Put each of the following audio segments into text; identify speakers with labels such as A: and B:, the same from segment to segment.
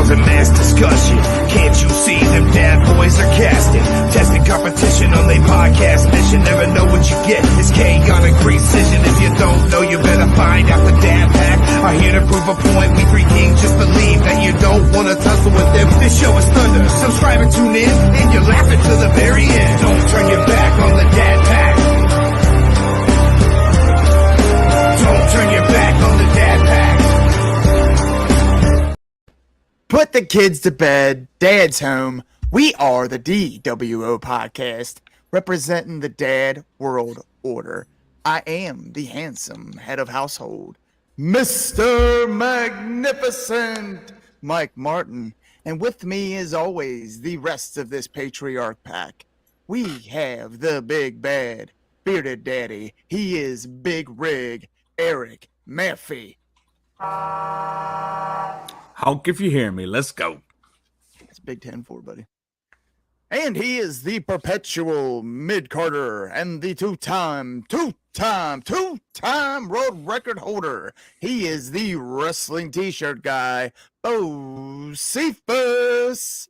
A: causing mass discussion. Can't you see them dad boys are casting? Testing competition on their podcast mission. Never know what you get. It's chaotic precision. If you don't know, you better find out the dad pack. Are here to prove a point. We three kings just believe that you don't want to tussle with them. This show is thunder. Subscribe and tune in, and you're laughing to the very end. Don't turn your back on the dad pack. Don't turn your back on the dad pack.
B: Put the kids to bed. Dad's home. We are the DWO podcast, representing the dad world order. I am the handsome head of household, Mr. Magnificent Mike Martin. And with me, as always, the rest of this patriarch pack. We have the big bad bearded daddy. He is Big Rig Eric Murphy.
C: Honk if you hear me. Let's go.
B: It's Big 10-4, buddy. And he is the perpetual mid-carder and the two-time world record holder. He is the wrestling t-shirt guy, Bo Cephas.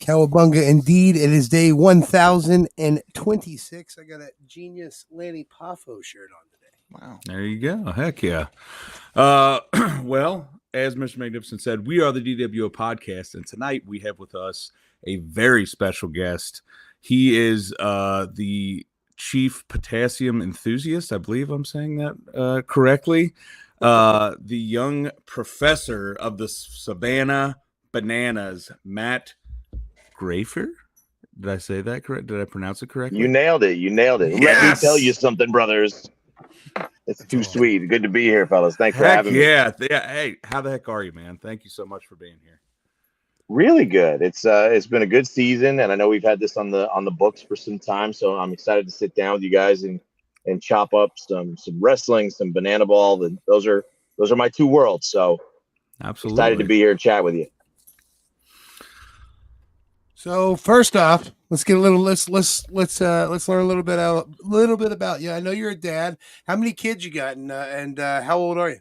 D: Cowabunga, indeed. It is day 1026. I got a genius Lanny Poffo shirt on today.
B: Wow.
C: There you go. Heck yeah. Well, as Mr. Magnificent said, we are the DWO podcast, and tonight we have with us a very special guest. He is the Chief Potassium Enthusiast. I believe I'm saying that correctly. The Young Professor of the Savannah Bananas, Matt Graifer. Did I say that correct? Did I pronounce it correctly?
E: You nailed it. Yes. Let me tell you something, brothers. It's too sweet. Good to be here, fellas. Thanks for having me.
C: Yeah. Hey, how the heck are you, man? Thank you so much for being here.
E: Really good. It's been a good season, and I know we've had this on the books for some time, so I'm excited to sit down with you guys and chop up some wrestling, some banana ball. And those are my two worlds. So
C: absolutely
E: excited to be here and chat with you.
D: So first off, let's get a little let's learn a little bit about you. I know you're a dad. How many kids you got, and how old are you?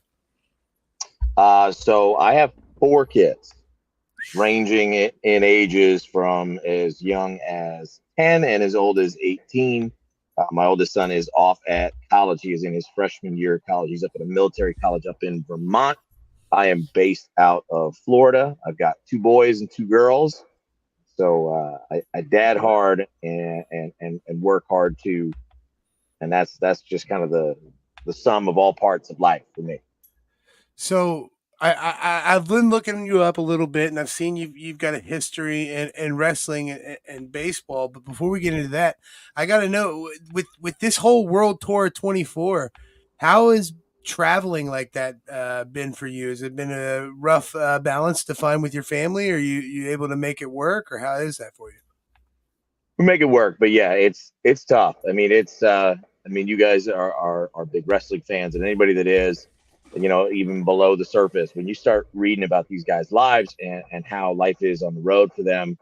E: So I have 4 kids, ranging in ages from as young as 10 and as old as 18. My oldest son is off at college. He is in his freshman year of college. He's up at a military college up in Vermont. I am based out of Florida. I've got 2 boys and 2 girls. So I dad hard and work hard too, and that's just kind of the sum of all parts of life for me.
D: So I've been looking you up a little bit, and I've seen you've got a history in wrestling and baseball. But before we get into that, I got to know with this whole World Tour 24, how is traveling like that been for you? Has it been a rough balance to find with your family? Are you able to make it work, or how is that for you?
E: We make it work, but yeah, it's tough. I mean, you guys are big wrestling fans, and anybody that is, even below the surface, when you start reading about these guys' lives and how life is on the road for them,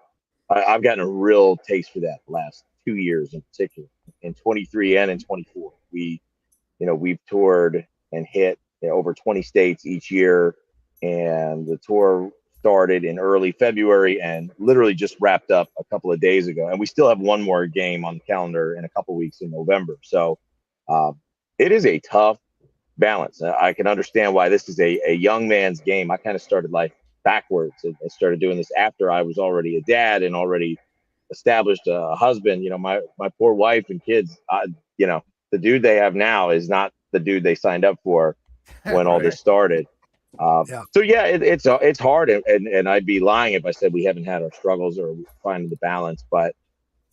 E: I've gotten a real taste for that the last 2 years in particular. In 23 and in 24, we've toured and hit over 20 states each year, and the tour started in early February and literally just wrapped up a couple of days ago, and we still have one more game on the calendar in a couple of weeks in November. So it is a tough balance. I can understand why this is a young man's game. I kind of started life backwards. I started doing this after I was already a dad and already established a husband. My poor wife and kids, the dude they have now is not the dude they signed up for when all this started. So yeah, it's hard, and I'd be lying if I said we haven't had our struggles or finding the balance. But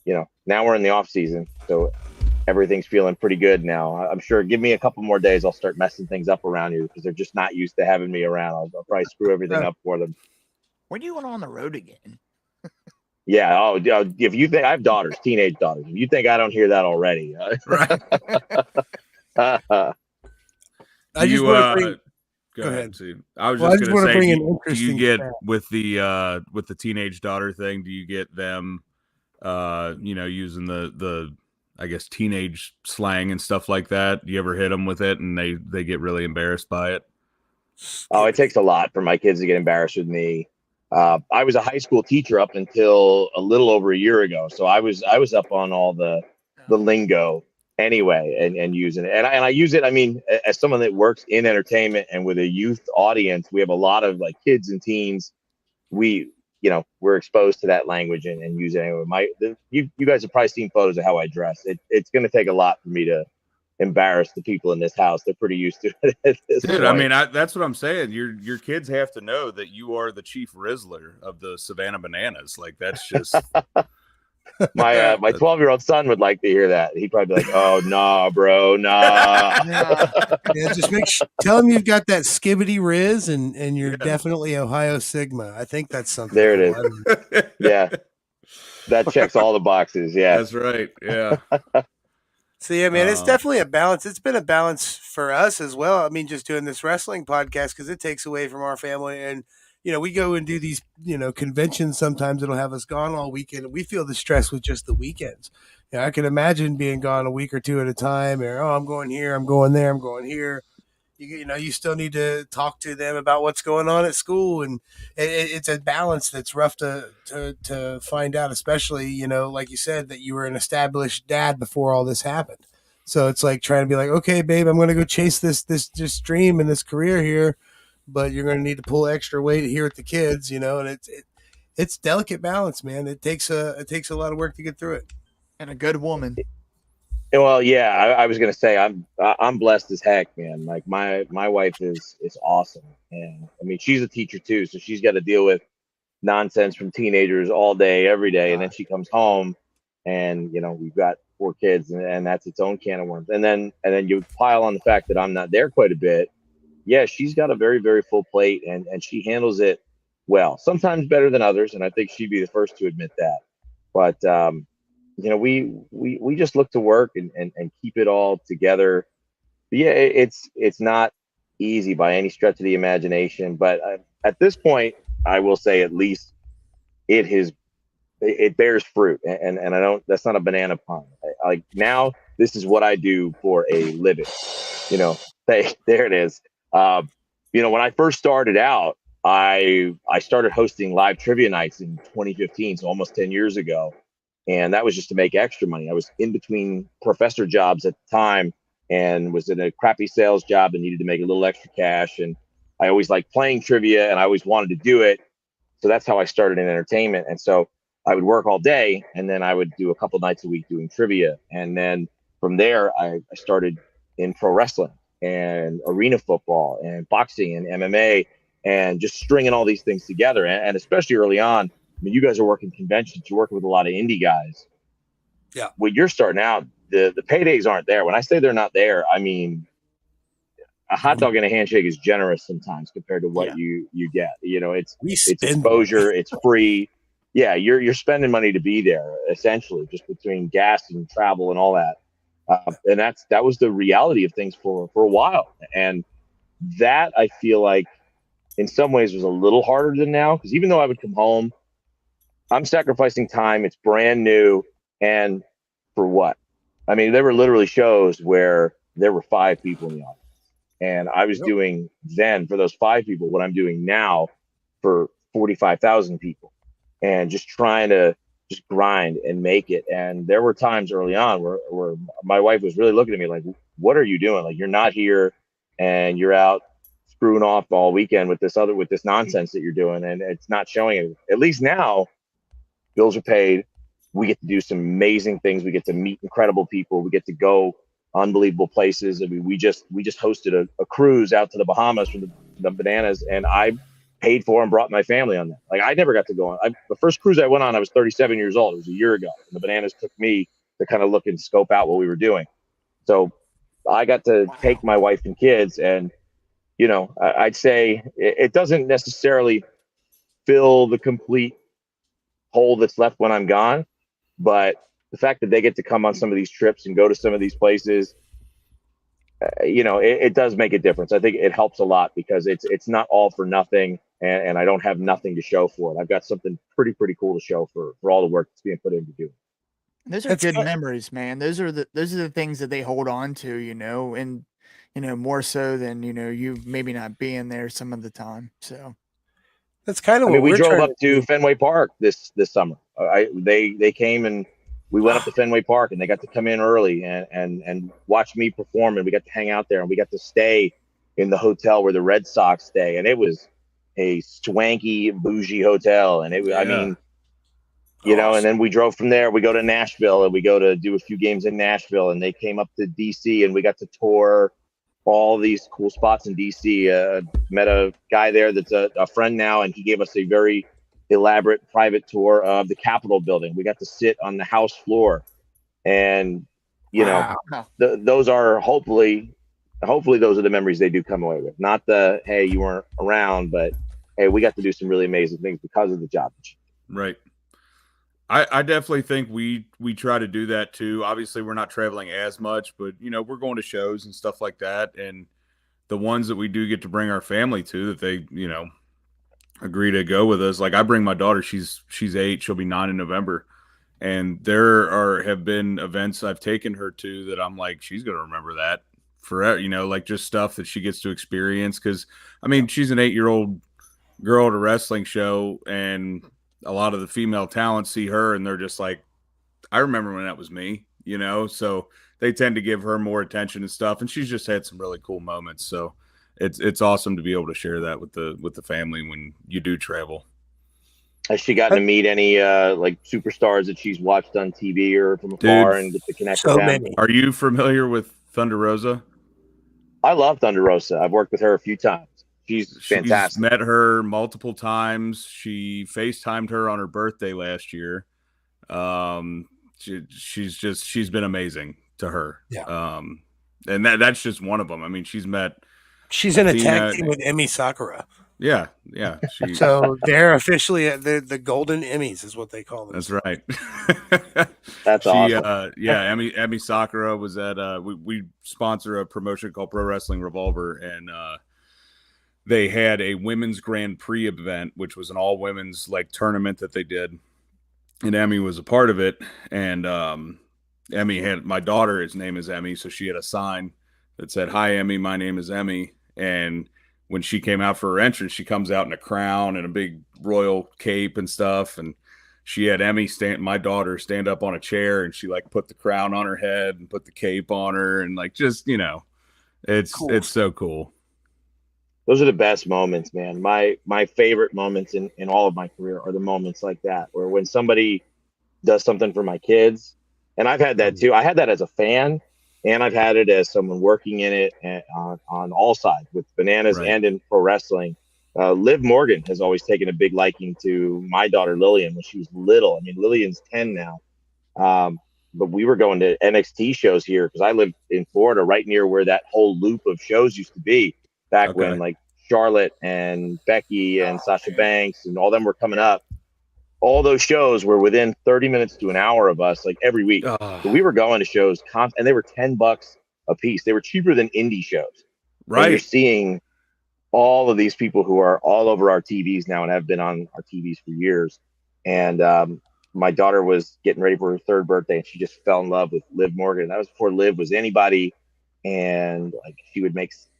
E: now we're in the off season, so everything's feeling pretty good now. I'm sure. Give me a couple more days, I'll start messing things up around here because they're just not used to having me around. I'll probably screw everything up for them.
B: When do you want on the road again?
E: Yeah. Oh, if you think I have daughters, teenage daughters, if you think I don't hear that already,
C: Right.
D: I just want to bring.
C: Go ahead. I was just going to say, do you get with the teenage daughter thing? Do you get them, using the I guess teenage slang and stuff like that? Do you ever hit them with it and they get really embarrassed by it?
E: Oh, it takes a lot for my kids to get embarrassed with me. I was a high school teacher up until a little over a year ago, so I was up on all the lingo anyway, and using it, and I use it. I mean, as someone that works in entertainment and with a youth audience, we have a lot of like kids and teens. We're exposed to that language and use it anyway. You guys have probably seen photos of how I dress. It's going to take a lot for me to embarrass the people in this house. They're pretty used to it at this
C: Dude,
E: point.
C: I mean, that's what I'm saying. Your kids have to know that you are the chief Rizzler of the Savannah Bananas. Like, that's just
E: my 12-year-old son would like to hear that. He'd probably be like, "Oh, nah, bro, nah."
D: Yeah, just tell him you've got that skibbity Riz and you're definitely Ohio Sigma. I think that's something.
E: There it is. Yeah, that checks all the boxes. Yeah,
C: that's right. Yeah.
D: So yeah, man, it's definitely a balance. It's been a balance for us as well. I mean, just doing this wrestling podcast because it takes away from our family, and we go and do these conventions. Sometimes it'll have us gone all weekend, and we feel the stress with just the weekends. I can imagine being gone a week or two at a time, or I'm going here, I'm going there, I'm going here. You still need to talk to them about what's going on at school, and it's a balance that's rough to find out, especially like you said that you were an established dad before all this happened. So it's like trying to be like, okay, babe, I'm going to go chase this dream and this career here, but you're going to need to pull extra weight here with the kids, and it's delicate balance, man. It takes a lot of work to get through it.
B: And a good woman.
E: Well, yeah, I was gonna say I'm blessed as heck, man. Like my wife is awesome, and I mean she's a teacher too, so she's got to deal with nonsense from teenagers all day, every day, and then she comes home, and we've got 4 kids, and that's its own can of worms. And then you pile on the fact that I'm not there quite a bit. Yeah, she's got a very, very full plate, and she handles it well. Sometimes better than others, and I think she'd be the first to admit that. But we just look to work and keep it all together. But yeah, it's not easy by any stretch of the imagination. But at this point, I will say at least it bears fruit, and I don't. That's not a banana pun. Like now, this is what I do for a living. There it is. When I first started out, I started hosting live trivia nights in 2015, so almost 10 years ago. And that was just to make extra money. I was in between professor jobs at the time and was in a crappy sales job and needed to make a little extra cash. And I always liked playing trivia and I always wanted to do it. So that's how I started in entertainment. And so I would work all day and then I would do a couple nights a week doing trivia. And then from there, I started in pro wrestling and arena football and boxing and MMA and just stringing all these things together. And especially early on, I mean, you guys are working conventions. You're working with a lot of indie guys.
D: Yeah.
E: When you're starting out, the paydays aren't there. When I say they're not there, I mean, a hot dog and a handshake is generous sometimes compared to what you get. It's exposure. It's free. Yeah, you're spending money to be there essentially, just between gas and travel and all that. And that was the reality of things for a while. And that I feel like in some ways was a little harder than now, because even though I would come home, I'm sacrificing time. It's brand new. And for what? I mean, there were literally shows where there were 5 people in the audience. And I was doing then for those 5 people what I'm doing now for 45,000 people. And just trying to just grind and make it. And there were times early on where my wife was really looking at me like, what are you doing? Like, you're not here and you're out screwing off all weekend with this nonsense that you're doing. And it's not showing it. At least now, bills are paid. We get to do some amazing things. We get to meet incredible people. We get to go unbelievable places. I mean, we just hosted a cruise out to the Bahamas for the Bananas, and I paid for and brought my family on that. Like, I never got to go on. The first cruise I went on, I was 37 years old. It was a year ago. And the Bananas took me to kind of look and scope out what we were doing. So I got to take my wife and kids, and I'd say it doesn't necessarily fill the complete hole that's left when I'm gone, but the fact that they get to come on some of these trips and go to some of these places, it does make a difference. I think it helps a lot because it's not all for nothing, and I don't have nothing to show for it. I've got something pretty cool to show for all the work that's being put into doing.
B: Those are good memories, man. Those are the things that they hold on to, and more so than, you maybe not being there some of the time. So
D: That's kind of
E: I
D: what
E: mean, we
D: we're
E: drove
D: trying
E: up
D: to
E: to
D: do.
E: Fenway Park this summer. They came and we went up to Fenway Park and they got to come in early and watch me perform, and we got to hang out there and we got to stay in the hotel where the Red Sox stay, and it was a swanky bougie hotel, and I
C: Yeah.
E: mean, and
D: Awesome.
E: then we drove from there. We go to Nashville and we go to do a few games in Nashville, and they came up to DC and we got to tour all these cool spots in DC. Met a guy there that's a friend now, and he gave us a very elaborate private tour of the Capitol building. We got to sit on the House floor, and
D: Wow.
E: those are hopefully those are the memories they do come away with. Not the hey, you weren't around, but hey, we got to do some really amazing things because of the job.
C: Right. I definitely think we try to do that too. Obviously, we're not traveling as much, but we're going to shows and stuff like that. And the ones that we do get to bring our family to, that they agree to go with us. Like I bring my daughter; she's 8. She'll be 9 in November. And have been events I've taken her to that I'm like, she's gonna remember that forever. Like just stuff that she gets to experience. Because I mean, she's an 8-year-old girl at a wrestling show, and a lot of the female talent see her and they're just like, I remember when that was me, so they tend to give her more attention and stuff, and she's just had some really cool moments. So it's awesome to be able to share that with the family when you do travel.
E: Has she gotten to meet any like superstars that she's watched on TV or from afar
C: Dude,
E: and get to connect
D: So
E: with them?
D: many.
C: Are you familiar with Thunder Rosa?
E: I love Thunder Rosa. I've worked with her a few times. She's
C: She's
E: fantastic.
C: met her multiple times. She FaceTimed her on her birthday last year. She's been amazing to her.
D: Yeah.
C: And that's just one of them. I mean, she's met
D: She's in a tag
C: Athena.
D: team with Emmy Sakura.
C: Yeah.
D: So they're officially at the Golden Emmys is what they call them.
C: That's right.
E: That's awesome.
C: Emmy Sakura was at we sponsor a promotion called Pro Wrestling Revolver, and they had a women's Grand Prix event, which was an all women's like tournament that they did, and Emmy was a part of it. And Emmy had my daughter. His name is Emmy, so she had a sign that said, "Hi, Emmy. My name is Emmy." And when she came out for her entrance, she comes out in a crown and a big royal cape and stuff. And she had my daughter, stand up on a chair, and she like put the crown on her head and put the cape on her, and like just it's
D: Cool.
C: it's so cool.
E: Those are the best moments, man. My favorite moments in all of my career are the moments like that, where when somebody does something for my kids, and I've had that too. I had that as a fan, and I've had it as someone working in it on all sides with Bananas
C: Right.
E: and in pro wrestling. Liv Morgan has always taken a big liking to my daughter Lillian when she was little. I mean, Lillian's 10 now. But we were going to NXT shows here because I lived in Florida, right near where that whole loop of shows used to be back when like Charlotte and Becky and Sasha Banks and all them were coming up. All those shows were within 30 minutes to an hour of us, like every week. So we were going to shows and they were $10 a piece. They were cheaper than indie shows.
C: Right.
E: And you're seeing all of these people who are all over our TVs now and have been on our TVs for years. And my daughter was getting ready for her 3rd birthday, and she just fell in love with Liv Morgan. That was before Liv was anybody. And like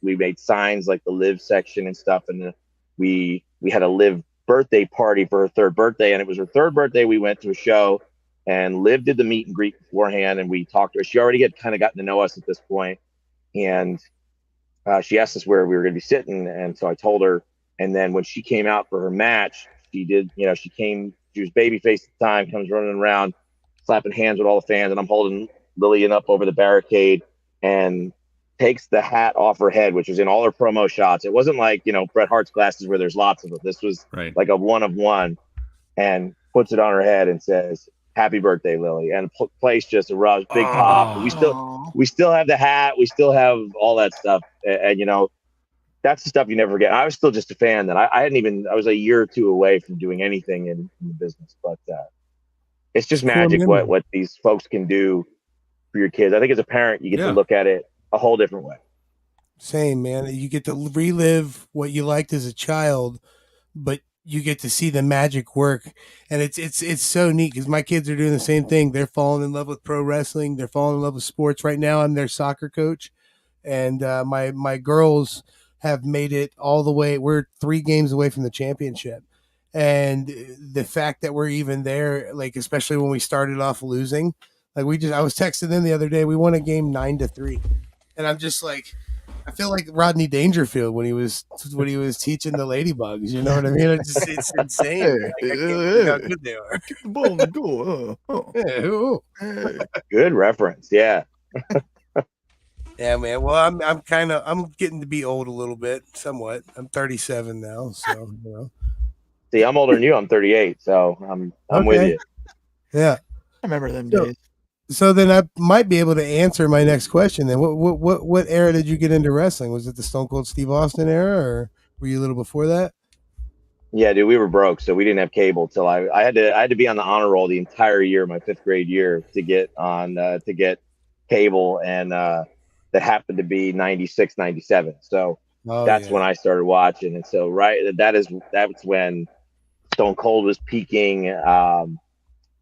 E: we made signs like the Liv section and stuff. And we had a Liv birthday party for her 3rd birthday, and it was her 3rd birthday. We went to a show, and Liv did the meet and greet beforehand, and we talked to her. She already had kind of gotten to know us at this point, and she asked us where we were going to be sitting, and so I told her. And then when she came out for her match, she was babyface at the time, comes running around slapping hands with all the fans, and I'm holding Lillian up over the barricade and takes the hat off her head, which was in all her promo shots. It wasn't like Bret Hart's glasses where there's lots of them. This was like a one of one, and puts it on her head and says, "Happy birthday, Lily." And place just erupts, big pop. We still have the hat. We still have all that stuff. And that's the stuff you never forget. I was still just a fan that I was a year or two away from doing anything in the business, but it's just magic what these folks can do for your kids. I think as a parent, you get to look at it a whole different way.
D: Same, man. You get to relive what you liked as a child, but you get to see the magic work. And it's so neat because my kids are doing the same thing. They're falling in love with pro wrestling. They're falling in love with sports right now. I'm their soccer coach. and my girls have made it all the way. We're 3 games away from the championship, and the fact that we're even there, like especially when we started off losing, like I was texting them the other day. We won a game 9-3, and I'm just like, I feel like Rodney Dangerfield when he was teaching the ladybugs. You know what I mean? It's insane.
B: Hey,
D: Like, I can't believe how good they are.
B: Kick the ball in the goal.
D: Yeah, ooh.
B: Hey.
E: Good reference. Yeah.
D: Yeah, man. Well, I'm getting to be old a little bit, somewhat. I'm 37 now, so you know.
E: See, I'm older than you. I'm 38, so I'm with
D: Okay.
E: you.
D: Yeah.
B: I remember them
D: So-
B: days.
D: So then I might be able to answer my next question. Then, what era did you get into wrestling? Was it the Stone Cold Steve Austin era, or were you a little before that?
E: Yeah, dude, we were broke, so we didn't have cable till I had to be on the honor roll the entire year, my 5th grade year, to get on to get cable, and that happened to be 96, 97. So
D: Oh,
E: that's
D: yeah.
E: when I started watching, and so that's when Stone Cold was peaking.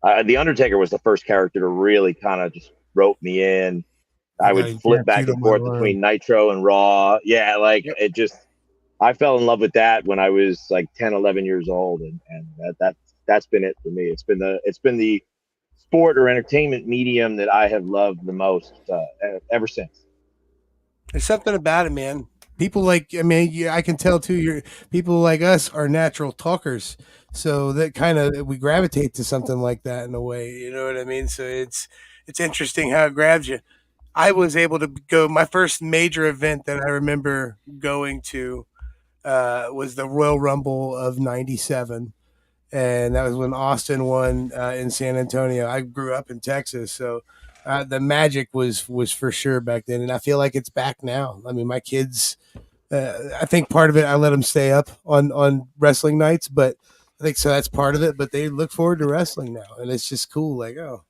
E: The Undertaker was the first character to really kind of just rope me in. I
D: got a
E: would flip back
D: tattooed
E: and
D: on my
E: forth
D: arm.
E: between Nitro and Raw. Yeah, like
D: Yep.
E: it just. I fell in love with that when I was like 10, 11 years old, and that's been it for me. It's been the sport or entertainment medium that I have loved the most ever since.
D: There's something about it, man. People like, I mean, yeah, I can tell too. People like us are natural talkers, so that kind of we gravitate to something like that in a way. You know what I mean? So it's interesting how it grabs you. I was able to go. My first major event that I remember going to was the Royal Rumble of '97, and that was when Austin won in San Antonio. I grew up in Texas, so the magic was for sure back then, and I feel like it's back now. I mean, my kids. I think part of it I let them stay up on wrestling nights, but I think so that's part of it. But they look forward to wrestling now, and it's just cool. Like, oh,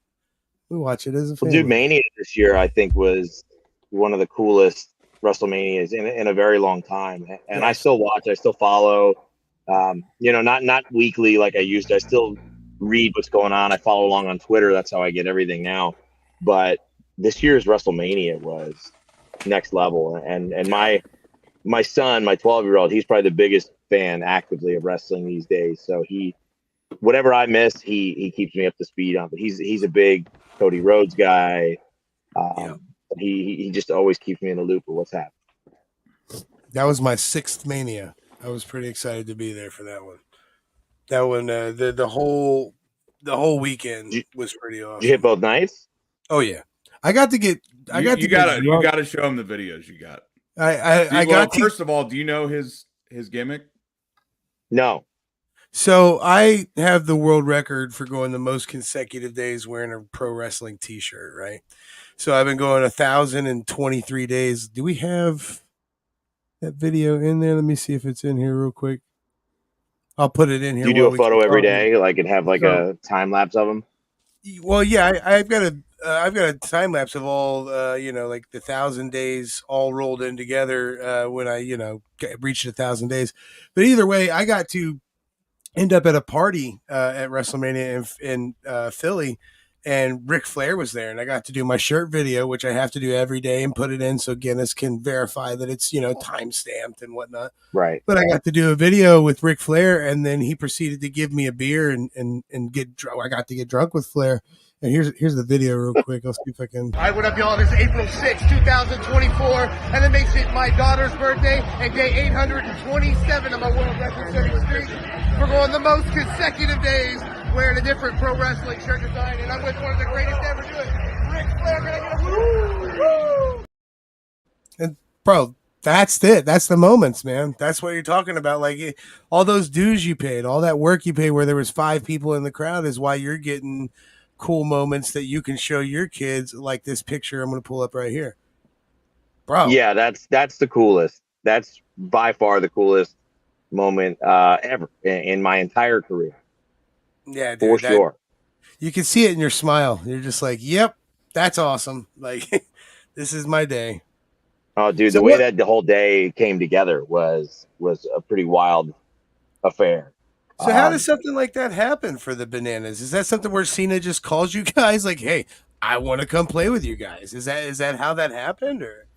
D: we watch it as a
E: Well,
D: family.
E: dude, Mania this year I think was one of the coolest WrestleManias in a very long time, and I
D: Yes.
E: still watch. I still follow. Not weekly like I used to. I still read what's going on. I follow along on Twitter. That's how I get everything now. But this year's WrestleMania was next level, and my son, my 12-year-old, he's probably the biggest fan actively of wrestling these days. So whatever I miss, he keeps me up to speed on. But he's a big Cody Rhodes guy.
D: Yeah.
E: He just always keeps me in the loop of what's happening.
D: That was my 6th Mania. I was pretty excited to be there for that one. That one, the whole weekend was pretty
E: Did you
D: awesome.
E: hit both nights?
D: Oh yeah, I got to get. I got to
C: you
D: get.
C: gotta show him the videos you got.
D: I got to.
C: First of all, do you know his gimmick?
E: No.
D: So I have the world record for going the most consecutive days wearing a pro wrestling T-shirt. Right. So I've been going 1,023 days. Do we have that video in there? Let me see if it's in here real quick. I'll put it in here.
E: Do you do
D: while
E: a
D: we
E: photo
D: keep
E: every
D: talking.
E: day, like and have like a time lapse of them?
D: Well, yeah, I've got a time lapse of all like the 1,000 days all rolled in together when I reached 1,000 days. But either way, I got to end up at a party at WrestleMania in Philly, and Ric Flair was there, and I got to do my shirt video, which I have to do every day and put it in so Guinness can verify that it's time stamped and whatnot.
E: Right.
D: But I got to do a video with Ric Flair, and then he proceeded to give me a beer and get drunk. I got to get drunk with Flair. And here's the video real quick. I'll see if I can.
F: All right, what up, y'all? This is April 6, 2024, and it makes it my daughter's birthday and day 827 of my world record setting streak. We're going the most consecutive days wearing a different pro wrestling shirt design, and I'm with one of the greatest to ever do it, Ric Flair. Can I get a woo? Woo!
D: And bro, that's it. That's the moments, man. That's what you're talking about. Like all those dues you paid, all that work you paid, where there was 5 people in the crowd, is why you're getting cool moments that you can show your kids. Like this picture I'm going to pull up right here, bro.
E: Yeah, that's the coolest. That's by far the coolest moment ever in my entire career.
D: Yeah, dude,
E: For sure.
D: You can see it in your smile. You're just like, yep, that's awesome. Like this is my day.
E: Oh, dude,
D: So
E: the way
D: what-
E: that the whole day came together was a pretty wild affair.
D: So how does something like that happen for the Bananas? Is that something where Cena just calls you guys like, "Hey, I want to come play with you guys"? Is that how that happened? Or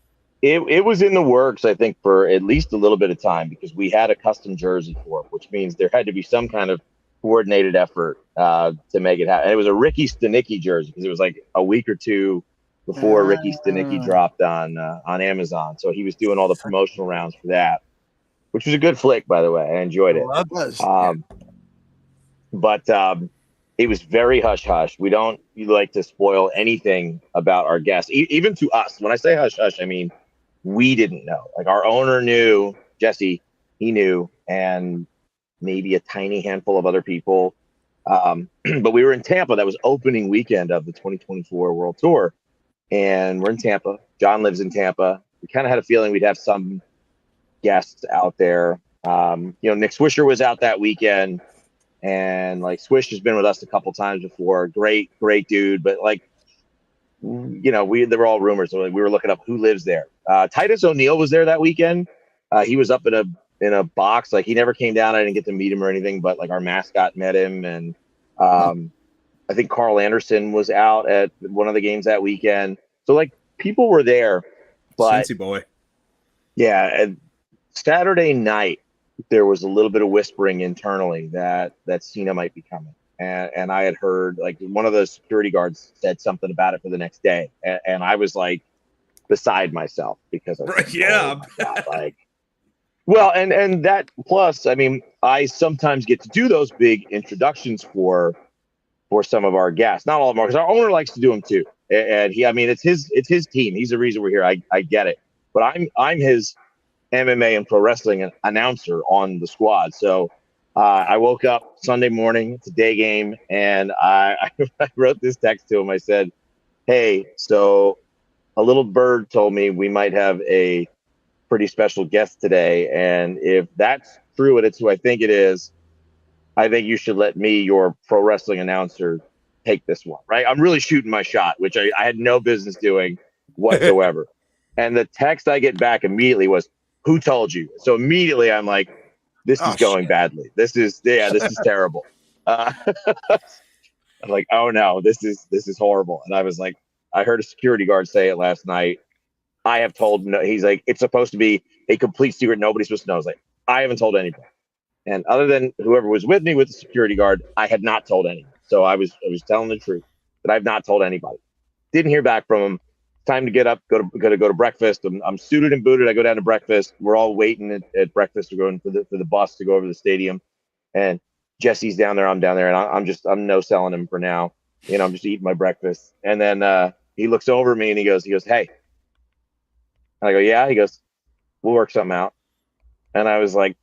E: It was in the works, I think, for at least a little bit of time because we had a custom jersey for it, which means there had to be some kind of coordinated effort to make it happen. And it was a Ricky Stanicki jersey because it was like a week or two before Ricky Stanicki dropped on Amazon. So he was doing all the promotional rounds for that, which was a good flick, by the way. I enjoyed it. But it was very hush hush. We don't like to spoil anything about our guests, even to us. When I say hush hush, I mean we didn't know. Like our owner knew, Jesse, he knew, and maybe a tiny handful of other people. But we were in Tampa. That was opening weekend of the 2024 World Tour, and we're in Tampa. John lives in Tampa. We kind of had a feeling we'd have some guests out there. Nick Swisher was out that weekend. And like Swish has been with us a couple times before. Great dude. But like, they were all rumors. So we were looking up who lives there. Titus O'Neil was there that weekend. He was up in a box. Like he never came down. I didn't get to meet him or anything, but like our mascot met him. And I think Carl Anderson was out at one of the games that weekend. So like people were there, but
C: Cincy boy.
E: Yeah. And Saturday night, there was a little bit of whispering internally that Cena might be coming. And I had heard like one of the security guards said something about it for the next day. And I was like beside myself because I was like,
C: yeah.
E: Oh my God, like, well, and that plus, I mean, I sometimes get to do those big introductions for some of our guests, not all of them, because our owner likes to do them too. And it's his team. He's the reason we're here. I get it, but I'm his MMA and pro wrestling announcer on the squad. So I woke up Sunday morning, it's a day game, and I wrote this text to him. I said, hey, so a little bird told me we might have a pretty special guest today. And if that's true and it's who I think it is, I think you should let me, your pro wrestling announcer, take this one, right? I'm really shooting my shot, which I had no business doing whatsoever. And the text I get back immediately was, who told you? So immediately I'm like, this is going badly. This is terrible. I'm like, oh no, this is horrible. And I was like, I heard a security guard say it last night. I have told no. He's like, it's supposed to be a complete secret. Nobody's supposed to know. I was like, I haven't told anybody. And other than whoever was with me with the security guard, I had not told anyone. So I was telling the truth that I've not told anybody. Didn't hear back from him. Time to get up, go to breakfast. I'm suited and booted. I go down to breakfast. We're all waiting at breakfast. We're going for the bus to go over to the stadium. And Jesse's down there. I'm down there, and I'm no selling him for now. I'm just eating my breakfast. And then he looks over at me and he goes, hey. And I go, yeah. He goes, we'll work something out. And I was like,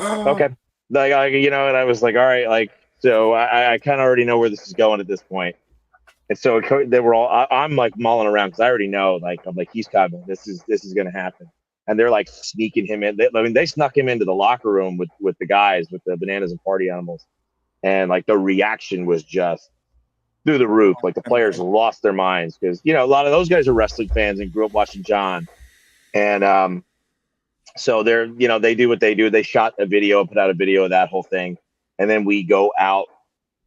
E: okay. Like and I was like, all right. Like, so I kind of already know where this is going at this point. And so they were all, I'm like mulling around because I already know, like, I'm like, he's coming. This is going to happen. And they're like sneaking him in. They snuck him into the locker room with the guys, with the Bananas and Party Animals. And like the reaction was just through the roof. Like the players lost their minds because, a lot of those guys are wrestling fans and grew up watching John. And so they're, they do what they do. They shot a video, put out a video of that whole thing. And then we go out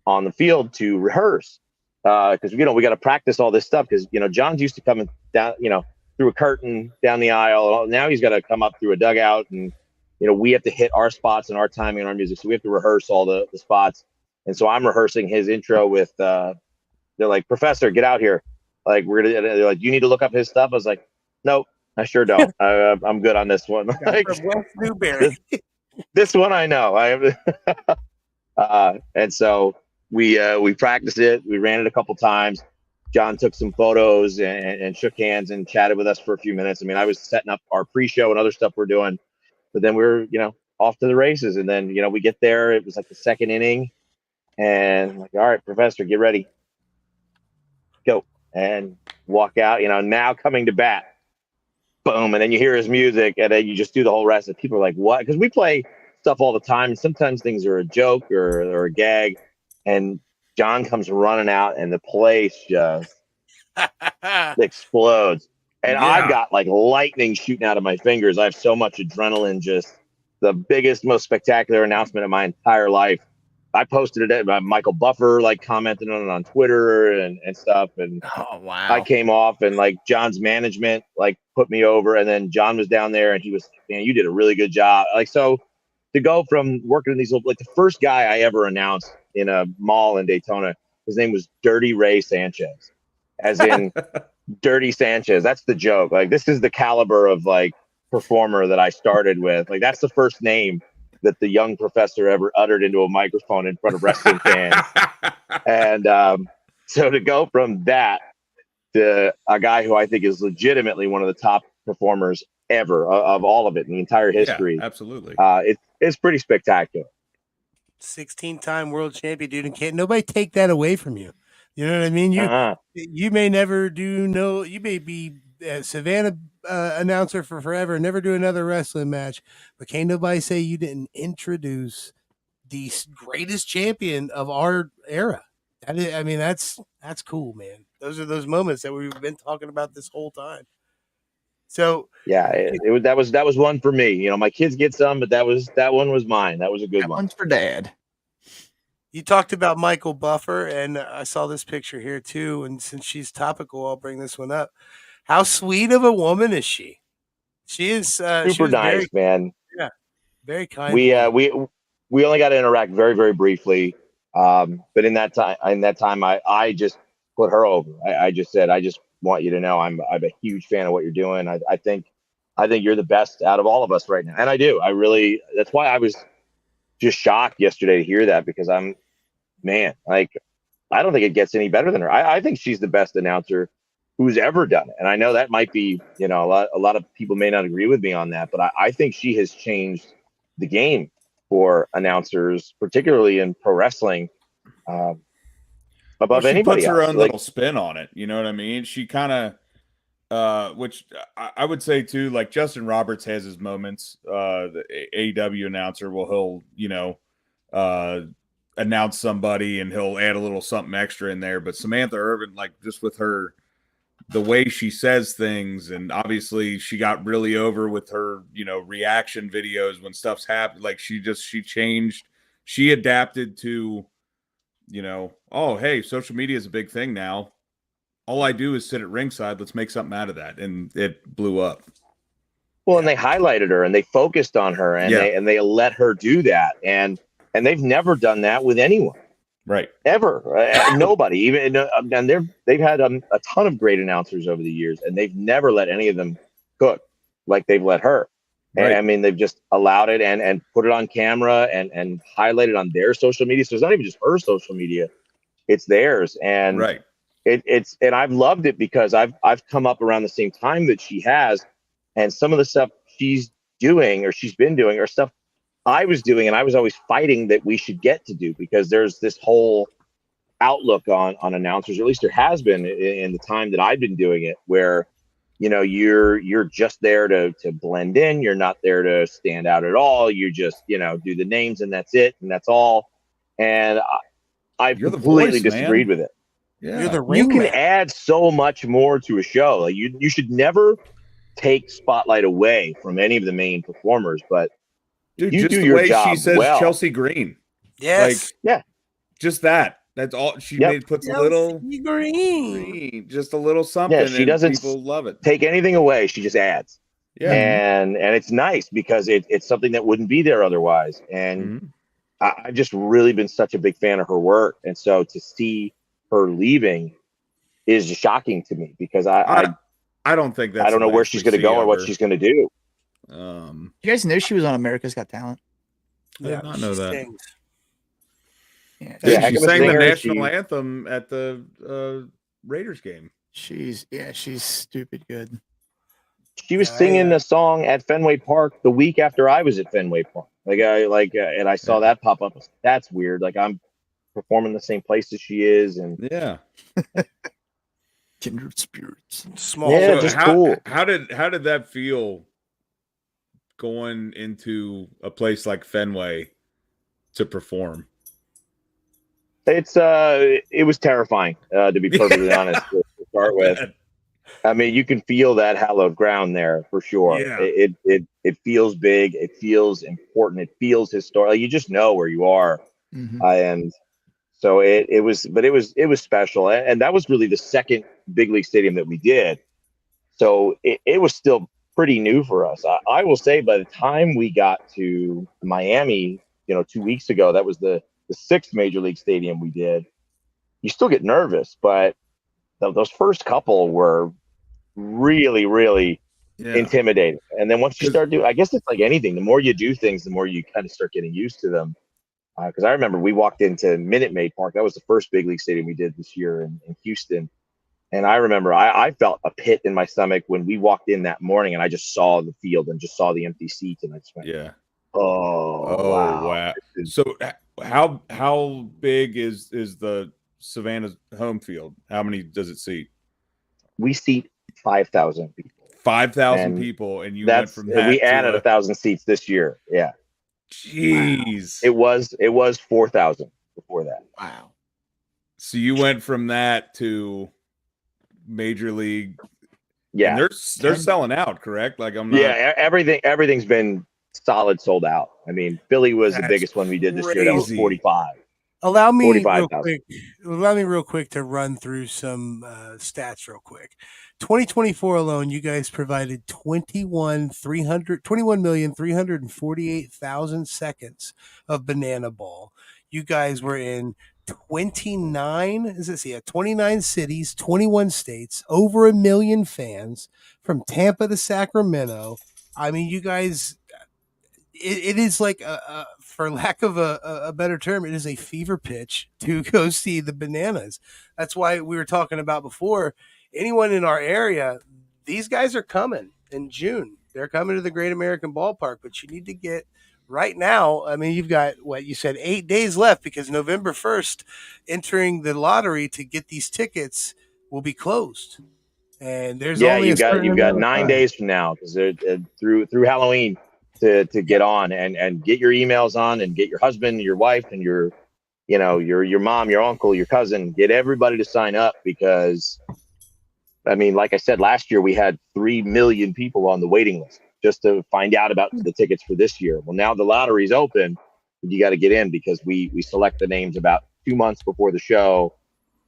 E: on the field to rehearse. Because we got to practice all this stuff because John's used to coming down through a curtain down the aisle. Now he's got to come up through a dugout, and we have to hit our spots and our timing and our music, so we have to rehearse all the spots. And so I'm rehearsing his intro with they're like, Professor, get out here, like they're like, you need to look up his stuff. I was like, nope, I sure don't. I'm good on this one. Like, this one I know. And so we practiced it. We ran it a couple times. John took some photos and shook hands and chatted with us for a few minutes. I mean, I was setting up our pre-show and other stuff we're doing, but then we're, off to the races. And then, we get there. It was like the second inning, and I'm like, all right, Professor, get ready, go, and walk out. Now coming to bat, boom, and then you hear his music, and then you just do the whole rest. And people are like, what? Because we play stuff all the time, and sometimes things are a joke or a gag. And John comes running out, and the place just explodes. And I've got like lightning shooting out of my fingers. I have so much adrenaline, just the biggest, most spectacular announcement of my entire life. I posted it. Michael Buffer like commented on it on Twitter and stuff. And
B: Oh wow.
E: I came off, and like John's management like put me over, and then John was down there, and he was like, man, you did a really good job. Like, so to go from working in these little, like the first guy I ever announced in a mall in Daytona, his name was Dirty Ray Sanchez, as in Dirty Sanchez. That's the joke. Like, this is the caliber of like performer that I started with. Like, that's the first name that the young professor ever uttered into a microphone in front of wrestling fans. And so to go from that to a guy who I think is legitimately one of the top performers ever of all of it in the entire history.
C: Yeah, absolutely.
E: It's pretty spectacular.
D: 16-time world champion, dude, and can't nobody take that away from you. You know what I mean? You may never do you may be a Savannah announcer for forever, never do another wrestling match, but can't nobody say you didn't introduce the greatest champion of our era. That is, I mean, that's cool, man. Those are those moments that we've been talking about this whole time. So
E: yeah, that was one for me. You know, my kids get some, but that one was mine. That was a good
B: That
E: one.
B: one's for Dad.
D: you talked about Michael Buffer, and I saw this picture here too. And since she's topical, I'll bring this one up. How sweet of a woman is she? She is
E: Super nice, man.
D: Yeah, very kind.
E: We only got to interact very, very briefly. But in that time, I just put her over. I just said, I just want you to know I'm a huge fan of what you're doing. I think you're the best out of all of us right now, and I do. I really. That's why I was just shocked yesterday to hear that, because I don't think it gets any better than her. I think she's the best announcer who's ever done it, and I know that might be, you know, a lot of people may not agree with me on that, but I think she has changed the game for announcers, particularly in pro wrestling. Above anybody
C: puts her
E: else.
C: own little spin on it. You know what I mean? She kind of, which I would say too, like Justin Roberts has his moments. The AEW announcer he'll announce somebody and he'll add a little something extra in there. But Samantha Irvin, like just with her, the way she says things, and obviously she got really over with her, you know, reaction videos when stuff's happened. Like she changed, she adapted to, you know, oh, hey, social media is a big thing now. All I do is sit at ringside. Let's make something out of that. And it blew up.
E: Well, and they highlighted her and they focused on her and they let her do that. And they've never done that with anyone.
C: Right.
E: Ever. Nobody. Even and they've had a ton of great announcers over the years, and they've never let any of them cook like they've let her. Right. And I mean, they've just allowed it and put it on camera and highlighted on their social media. So it's not even just her social media, it's theirs. And
C: right.
E: It's and I've loved it because I've come up around the same time that she has, and some of the stuff she's doing or she's been doing or stuff I was doing, and I was always fighting that we should get to do, because there's this whole outlook on announcers, or at least there has been in the time that I've been doing it, where, you know, you're just there to blend in. You're not there to stand out at all. You just, you know, do the names and that's it. And that's all. And I've completely disagreed with it.
C: Yeah.
D: You're the
E: You
D: ring
E: can
D: man.
E: add so much more to a show. Like you should never take spotlight away from any of the main performers, but
C: dude,
E: you
C: just
E: do
C: the
E: your
C: way
E: job
C: she says
E: well.
C: Chelsea Green.
D: Yes.
C: Like, yeah. Just that. That's all she puts
D: Chelsea
C: a little
D: green,
C: just a little something.
E: Yeah, she
C: and
E: doesn't
C: people love it.
E: Take anything away. She just adds.
C: Yeah.
E: And it's nice because it's something that wouldn't be there otherwise. And I've just really been such a big fan of her work. And so to see her leaving is just shocking to me, because I
C: don't think that's
E: I don't know where she's going to go or what she's going to do.
B: You guys know she was on America's Got Talent?
C: I did not know that.
D: Sings.
C: Yeah, she sang the national anthem at the Raiders game.
B: She's stupid good.
E: She was singing a song at Fenway Park the week after I was at Fenway Park. And I saw that pop up. That's weird. Like, I'm performing the same place as she is, and
B: kindred spirits.
D: Small.
E: Yeah,
C: so
E: just cool.
C: How did that feel going into a place like Fenway to perform?
E: It was terrifying, to be perfectly honest, to start with. I mean, you can feel that hallowed ground there for sure.
C: Yeah.
E: It feels big. It feels important. It feels historic. Like, you just know where you are And so it was special, and that was really the second big league stadium that we did. So it was still pretty new for us. I will say, by the time we got to Miami, 2 weeks ago, that was the sixth major league stadium we did. You still get nervous, but those first couple were really, really intimidating. And then once you start doing, I guess it's like anything, the more you do things, the more you kind of start getting used to them. Because I remember we walked into Minute Maid Park. That was the first big league stadium we did this year in Houston. And I remember I felt a pit in my stomach when we walked in that morning and I just saw the field and just saw the empty seats. And I just went, oh wow.
C: So how big is the Savannah's home field? How many does it seat?
E: We seat 5,000 people.
C: 5,000 people, and you went from that.
E: We added 1,000 seats this year. Yeah.
C: Jeez.
E: Wow. It was 4,000 before that.
B: Wow.
C: So you went from that to Major League.
E: Yeah.
C: And they're selling out, correct? Like I'm not.
E: Yeah, everything's been solid sold out. I mean, Philly was the biggest one we did this year. That was 45.
D: Allow me real quick to run through some stats real quick. 2024 alone, you guys provided 21,348,000 seconds of banana ball. You guys were in 29 cities, 21 states, over 1 million fans from Tampa to Sacramento. I mean, you guys, it is like for lack of a better term, it is a fever pitch to go see the Bananas. That's why we were talking about before. Anyone in our area, these guys are coming in June. They're coming to the Great American Ballpark, but you need to get right now. I mean, you've got what you said, 8 days left because November 1st, entering the lottery to get these tickets will be closed. And there's only
E: you've got 9 days from now because through Halloween to get on and get your emails on and get your husband, your wife, and your mom, your uncle, your cousin, get everybody to sign up because. I mean, like I said, last year we had 3 million people on the waiting list just to find out about the tickets for this year. Well, now the lottery's open. You got to get in because we select the names about 2 months before the show.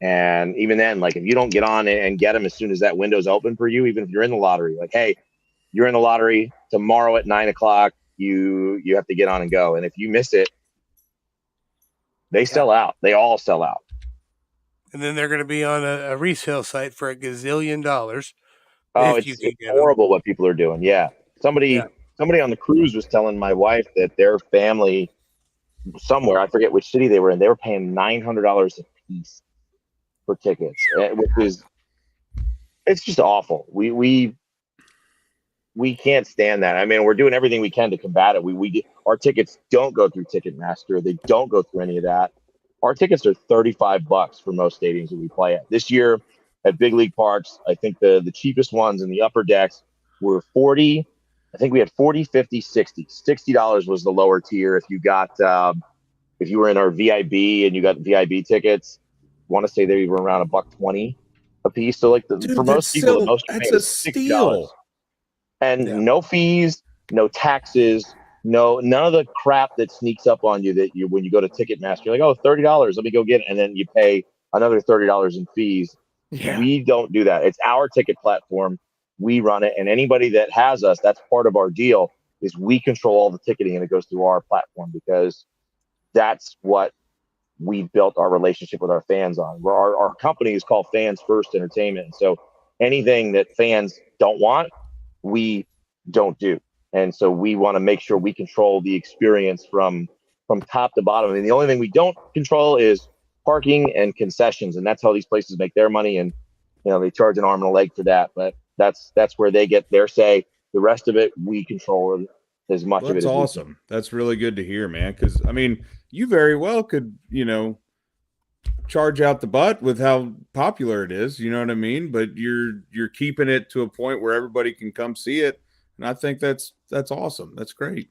E: And even then, like if you don't get on and get them as soon as that window's open for you, even if you're in the lottery, like, hey, you're in the lottery tomorrow at 9:00, you have to get on and go. And if you miss it, they sell out. They all sell out.
D: And then they're going to be on a resale site for $1 gazillion.
E: Oh, it's horrible what people are doing. Yeah. Somebody on the cruise was telling my wife that their family somewhere, I forget which city they were in, they were paying $900 a piece for tickets, which is, it's just awful. We can't stand that. I mean, we're doing everything we can to combat it. Our tickets don't go through Ticketmaster. They don't go through any of that. Our tickets are $35 for most stadiums that we play at. This year at big league parks, I think the cheapest ones in the upper decks were 40. I think we had 40, 50, 60. $60 was the lower tier. If you were in our VIB and you got VIB tickets, I want to say they were around $1.20 a piece. So like for most people, the most
C: that's a steal.
E: And no fees, no taxes. No, none of the crap that sneaks up on you when you go to Ticketmaster, you're like, oh, $30, let me go get it. And then you pay another $30 in fees. Yeah. We don't do that. It's our ticket platform. We run it. And anybody that has us, that's part of our deal, is we control all the ticketing and it goes through our platform because that's what we built our relationship with our fans on. Our company is called Fans First Entertainment. And so anything that fans don't want, we don't do. And so we want to make sure we control the experience from top to bottom. I mean, the only thing we don't control is parking and concessions. And that's how these places make their money. And, they charge an arm and a leg for that. But that's where they get their say. The rest of it, we control as much of it as we can.
C: That's awesome. That's really good to hear, man. Because, I mean, you very well could, charge out the butt with how popular it is. You know what I mean? But you're keeping it to a point where everybody can come see it. And I think that's awesome. That's great.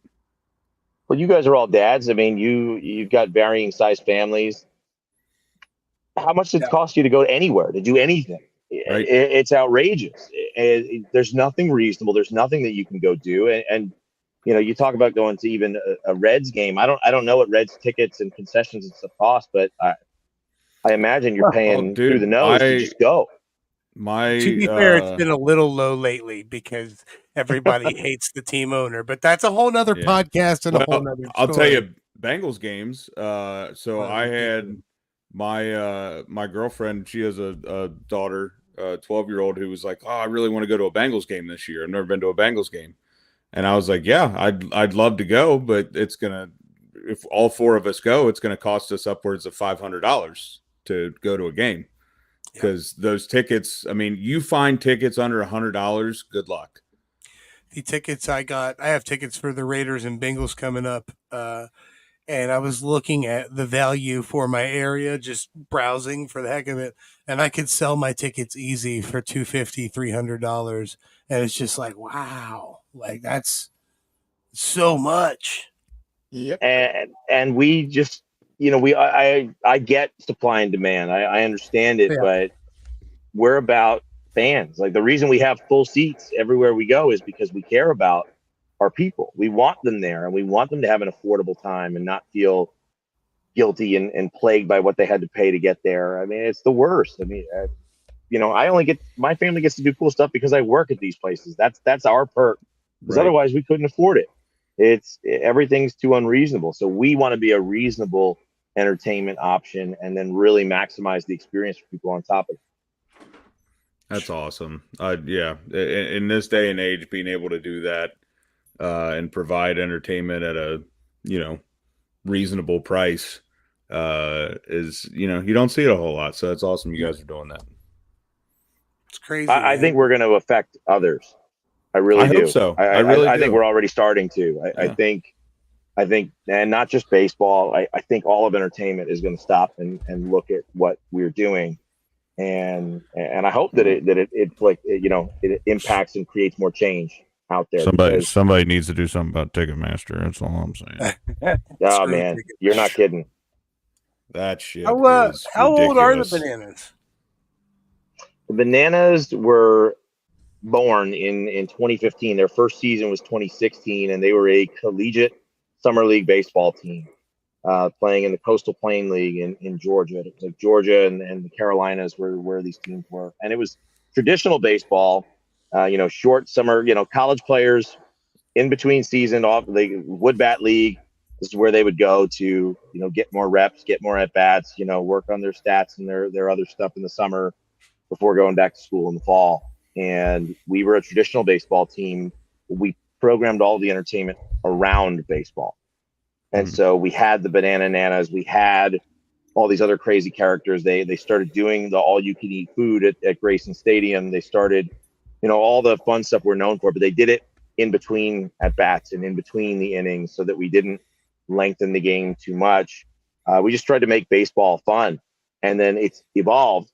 E: Well, you guys are all dads. I mean, you've got varying size families. How much does it cost you to go anywhere, to do anything? Right. It's outrageous. There's nothing reasonable. There's nothing that you can go do. And you talk about going to even a Reds game. I don't know what Reds tickets and concessions and stuff cost, but I imagine you're paying through the nose to just go.
D: To be fair, it's been a little low lately because everybody hates the team owner, but that's a whole nother podcast and a whole nother story.
C: I'll tell you, Bengals games. So I had my girlfriend. She has a daughter, 12-year-old, who was like, "Oh, I really want to go to a Bengals game this year. I've never been to a Bengals game." And I was like, "Yeah, I'd love to go, but if all four of us go, it's gonna cost us upwards of $500 to go to a game." Because those tickets, I mean, you find tickets under $100, good luck.
D: The tickets I have tickets for the Raiders and Bengals coming up. And I was looking at the value for my area, just browsing for the heck of it. And I could sell my tickets easy for $250, $300. And it's just like, wow, like that's so much.
B: Yep.
E: And we just, I get supply and demand. I understand it, but we're about fans. Like the reason we have full seats everywhere we go is because we care about our people. We want them there, and we want them to have an affordable time and not feel guilty and plagued by what they had to pay to get there. I mean, it's the worst. I mean, my family gets to do cool stuff because I work at these places. That's our perk. Because otherwise we couldn't afford it. Everything's too unreasonable. So we want to be a reasonable entertainment option and then really maximize the experience for people on top of it.
C: That's awesome. In this day and age, being able to do that and provide entertainment at a reasonable price is you don't see it a whole lot. So it's awesome you guys are doing that.
D: It's crazy.
E: I think we're going to affect others. I really do.
C: Hope so.
E: I think we're already starting to. I think, and not just baseball. I think all of entertainment is going to stop and look at what we're doing, and I hope that it impacts and creates more change out there.
C: Somebody needs to do something about Ticketmaster. That's all I'm saying.
E: Oh man, you're not kidding.
C: That shit.
D: How old are the Bananas?
E: The Bananas were born in 2015. Their first season was 2016, and they were a collegiate summer league baseball team playing in the Coastal Plain League in Georgia. It was like Georgia and the Carolinas where these teams were, and it was traditional baseball. Short summer. College players in between season off the wood bat league. This is where they would go to get more reps, get more at bats. Work on their stats and their other stuff in the summer before going back to school in the fall. And we were a traditional baseball team. We programmed all the entertainment around baseball. And so we had the Banana Nanas. We had all these other crazy characters. They started doing the all-you-can-eat food at Grayson Stadium. They started, all the fun stuff we're known for. But they did it in between at-bats and in between the innings so that we didn't lengthen the game too much. We just tried to make baseball fun. And then it's evolved.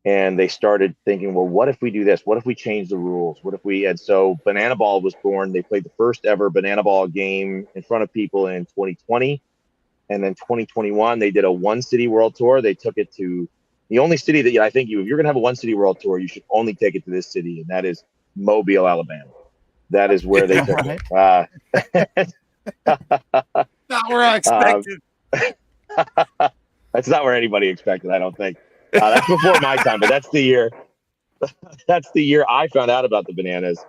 E: And they started thinking, well, what if we do this? What if we change the rules? And so Banana Ball was born. They played the first ever Banana Ball game in front of people in 2020. And then 2021, they did a one city world tour. They took it to the only city that I think if you're going to have a one city world tour, you should only take it to this city. And that is Mobile, Alabama. That is where they took it.
D: Not where I expected.
E: That's not where anybody expected, I don't think. That's before my time, but that's the year. That's the year I found out about the Bananas.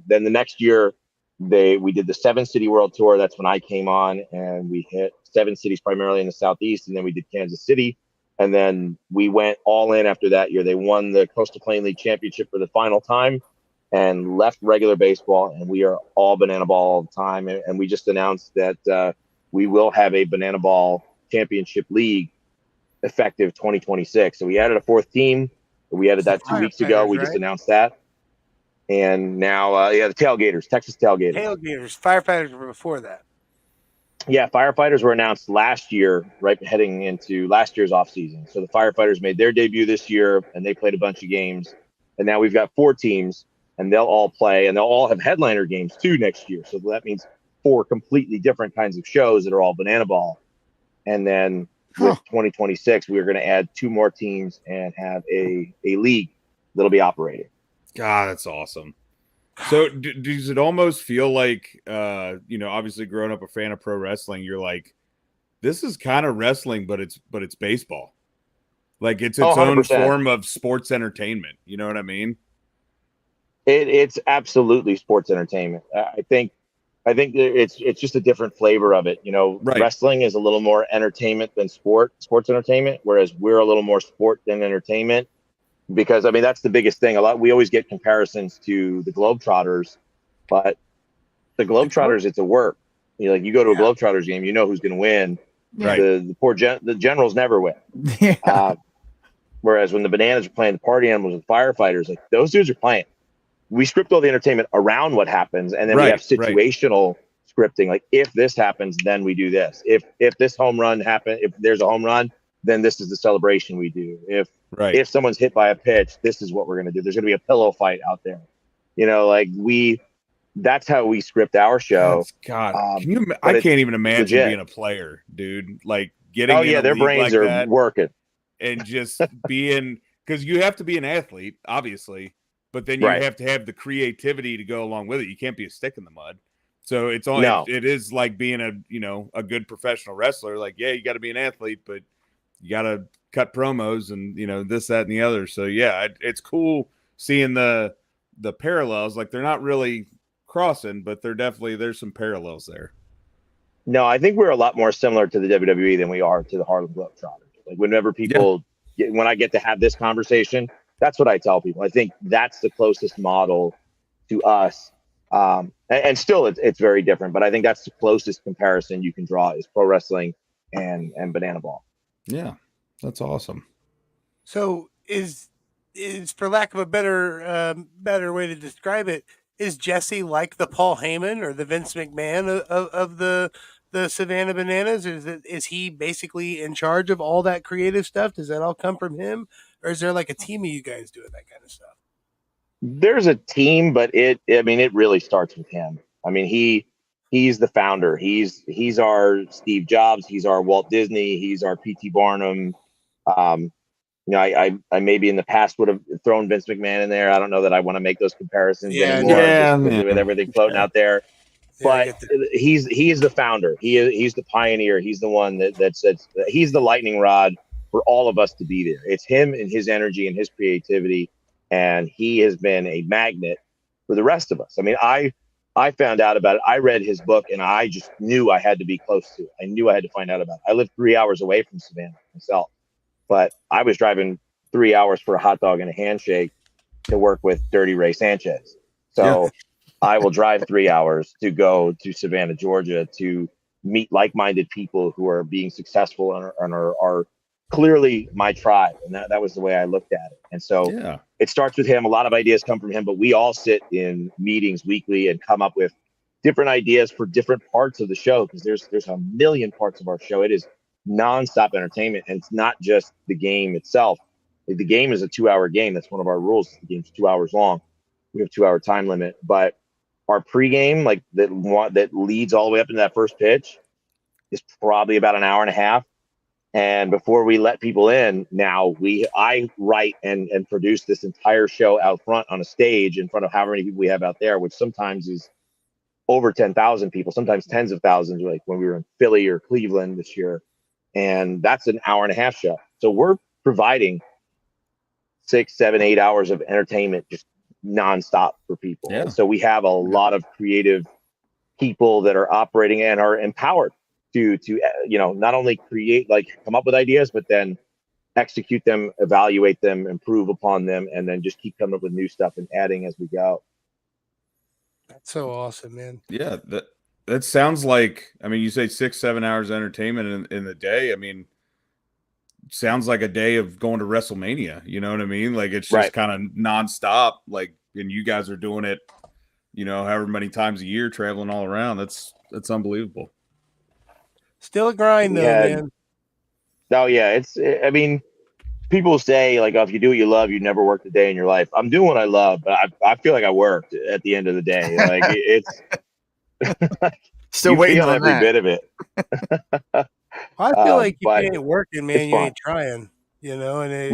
E: Then the next year, we did the 7-city world tour. That's when I came on, and we hit 7 cities primarily in the Southeast, and then we did Kansas City, and then we went all in after that year. They won the Coastal Plain League championship for the final time, and left regular baseball, and we are all Banana Ball all the time. And we just announced that we will have a Banana Ball championship league effective 2026. So we added a 4th team. We added that 2 weeks ago. We just announced that. And now, the Tailgaters, Texas Tailgaters.
D: Firefighters were before that.
E: Yeah, Firefighters were announced last year, right heading into last year's offseason. So the Firefighters made their debut this year, and they played a bunch of games. And now we've got 4 teams, and they'll all play, and they'll all have headliner games too next year. So that means 4 completely different kinds of shows that are all Banana Ball. And then with 2026, we're going to add 2 more teams and have a league that'll be operating.
C: God, that's awesome. So does it almost feel like, obviously growing up a fan of pro wrestling, you're like, this is kind of wrestling, but it's baseball. Like it's
E: Oh,
C: its own
E: 100%.
C: form of sports entertainment. You know what I mean?
E: It's absolutely sports entertainment. I think that it's just a different flavor of it.
C: Right.
E: Wrestling is a little more entertainment than sports entertainment, whereas we're a little more sport than entertainment. Because I mean, that's the biggest thing. We always get comparisons to the Globetrotters, but the Globetrotters, it's a work. You go to a Globetrotters game, you know who's going to win.
C: Right.
E: The generals never win.
B: Yeah.
E: Whereas when the Bananas are playing the party animals and firefighters, like those dudes are playing. We script all the entertainment around what happens, and then we have situational scripting. Like if this happens, then we do this. If this home run happens, if there's a home run, then this is the celebration we do. If someone's hit by a pitch, this is what we're gonna do. There's gonna be a pillow fight out there. That's how we script our show.
C: God, I can't even imagine being a player, dude. Like getting
E: their brains
C: like
E: are
C: that
E: working.
C: And just being, because you have to be an athlete, obviously, but then you have to have the creativity to go along with it. You can't be a stick in the mud. So it's all it is like being a good professional wrestler. Like, yeah, you got to be an athlete, but you got to cut promos and this, that, and the other. So yeah, it's cool seeing the parallels. Like they're not really crossing, but there's some parallels there.
E: No, I think we're a lot more similar to the WWE than we are to the Harlem Globetrotters. Like whenever when I get to have this conversation, that's what I tell people. I think that's the closest model to us. And still it's very different, but I think that's the closest comparison you can draw is pro wrestling and banana ball.
C: Yeah, that's awesome.
D: So is for lack of a better way to describe it, is Jesse like the Paul Heyman or the Vince McMahon of the Savannah Bananas? Is he basically in charge of all that creative stuff? Does that all come from him, or is there like a team of you guys doing that kind of stuff?
E: There's a team, but it really starts with him. I mean, he's the founder. He's our Steve Jobs. He's our Walt Disney. He's our P.T. Barnum. I maybe in the past would have thrown Vince McMahon in there. I don't know that I want to make those comparisons anymore. With everything floating out there. But he's the founder. He's the pioneer. He's the one that says he's the lightning rod for all of us to be there. It's him and his energy and his creativity, and he has been a magnet for the rest of us. I mean, I found out about it. I read his book, and I just knew I had to be close to it. I knew I had to find out about it. I lived 3 hours away from Savannah myself, but I was driving 3 hours for a hot dog and a handshake to work with Dirty Ray Sanchez. So. Yeah. I will drive 3 hours to go to Savannah, Georgia, to meet like-minded people who are being successful and are clearly my tribe. And that was the way I looked at it. And so it starts with him. A lot of ideas come from him, but we all sit in meetings weekly and come up with different ideas for different parts of the show, because there's a million parts of our show. It is nonstop entertainment, and it's not just the game itself. The game is a 2-hour game. That's one of our rules. The game's 2 hours long. We have a 2-hour time limit, but our pregame, like that leads all the way up into that first pitch, is probably about an hour and a half. And before we let people in, I write and produce this entire show out front on a stage in front of however many people we have out there, which sometimes is over 10,000 people, sometimes tens of thousands, like when we were in Philly or Cleveland this year. And that's an hour and a half show. So we're providing 6, 7, 8 hours of entertainment just nonstop for people. Yeah. So we have a lot of creative people that are operating and are empowered to not only create, like come up with ideas, but then execute them, evaluate them, improve upon them, and then just keep coming up with new stuff and adding as we go.
D: That's so awesome, man.
C: Yeah, that sounds like, I mean, you say 6, 7 hours entertainment in the day. I mean, sounds like a day of going to WrestleMania. You know what I mean? Like it's just kind of nonstop. Like, and you guys are doing it, however many times a year, traveling all around. That's unbelievable.
D: Still a grind though, man.
E: Oh yeah, I mean, people say like, oh, if you do what you love, you never worked a day in your life. I'm doing what I love, but I feel like I worked at the end of the day. Like it's
B: still waiting
E: feel
B: on
E: every bit of it.
D: I feel like you ain't working, man. You ain't trying, and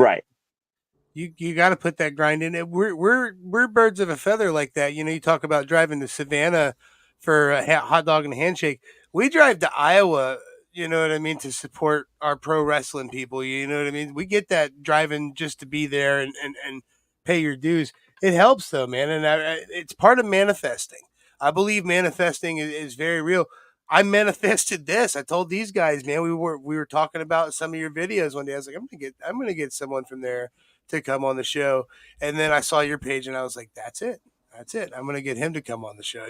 D: You got to put that grind in. We're birds of a feather like that. You talk about driving to Savannah for a hot dog and a handshake. We drive to Iowa. You know what I mean, to support our pro wrestling people. You know what I mean. We get that driving just to be there and pay your dues. It helps though, man, and it's part of manifesting. I believe manifesting is very real. I manifested this. I told these guys, man, we were talking about some of your videos one day. I was like, I'm gonna get someone from there to come on the show. And then I saw your page and I was like, that's it. That's it. I'm gonna get him to come on the show.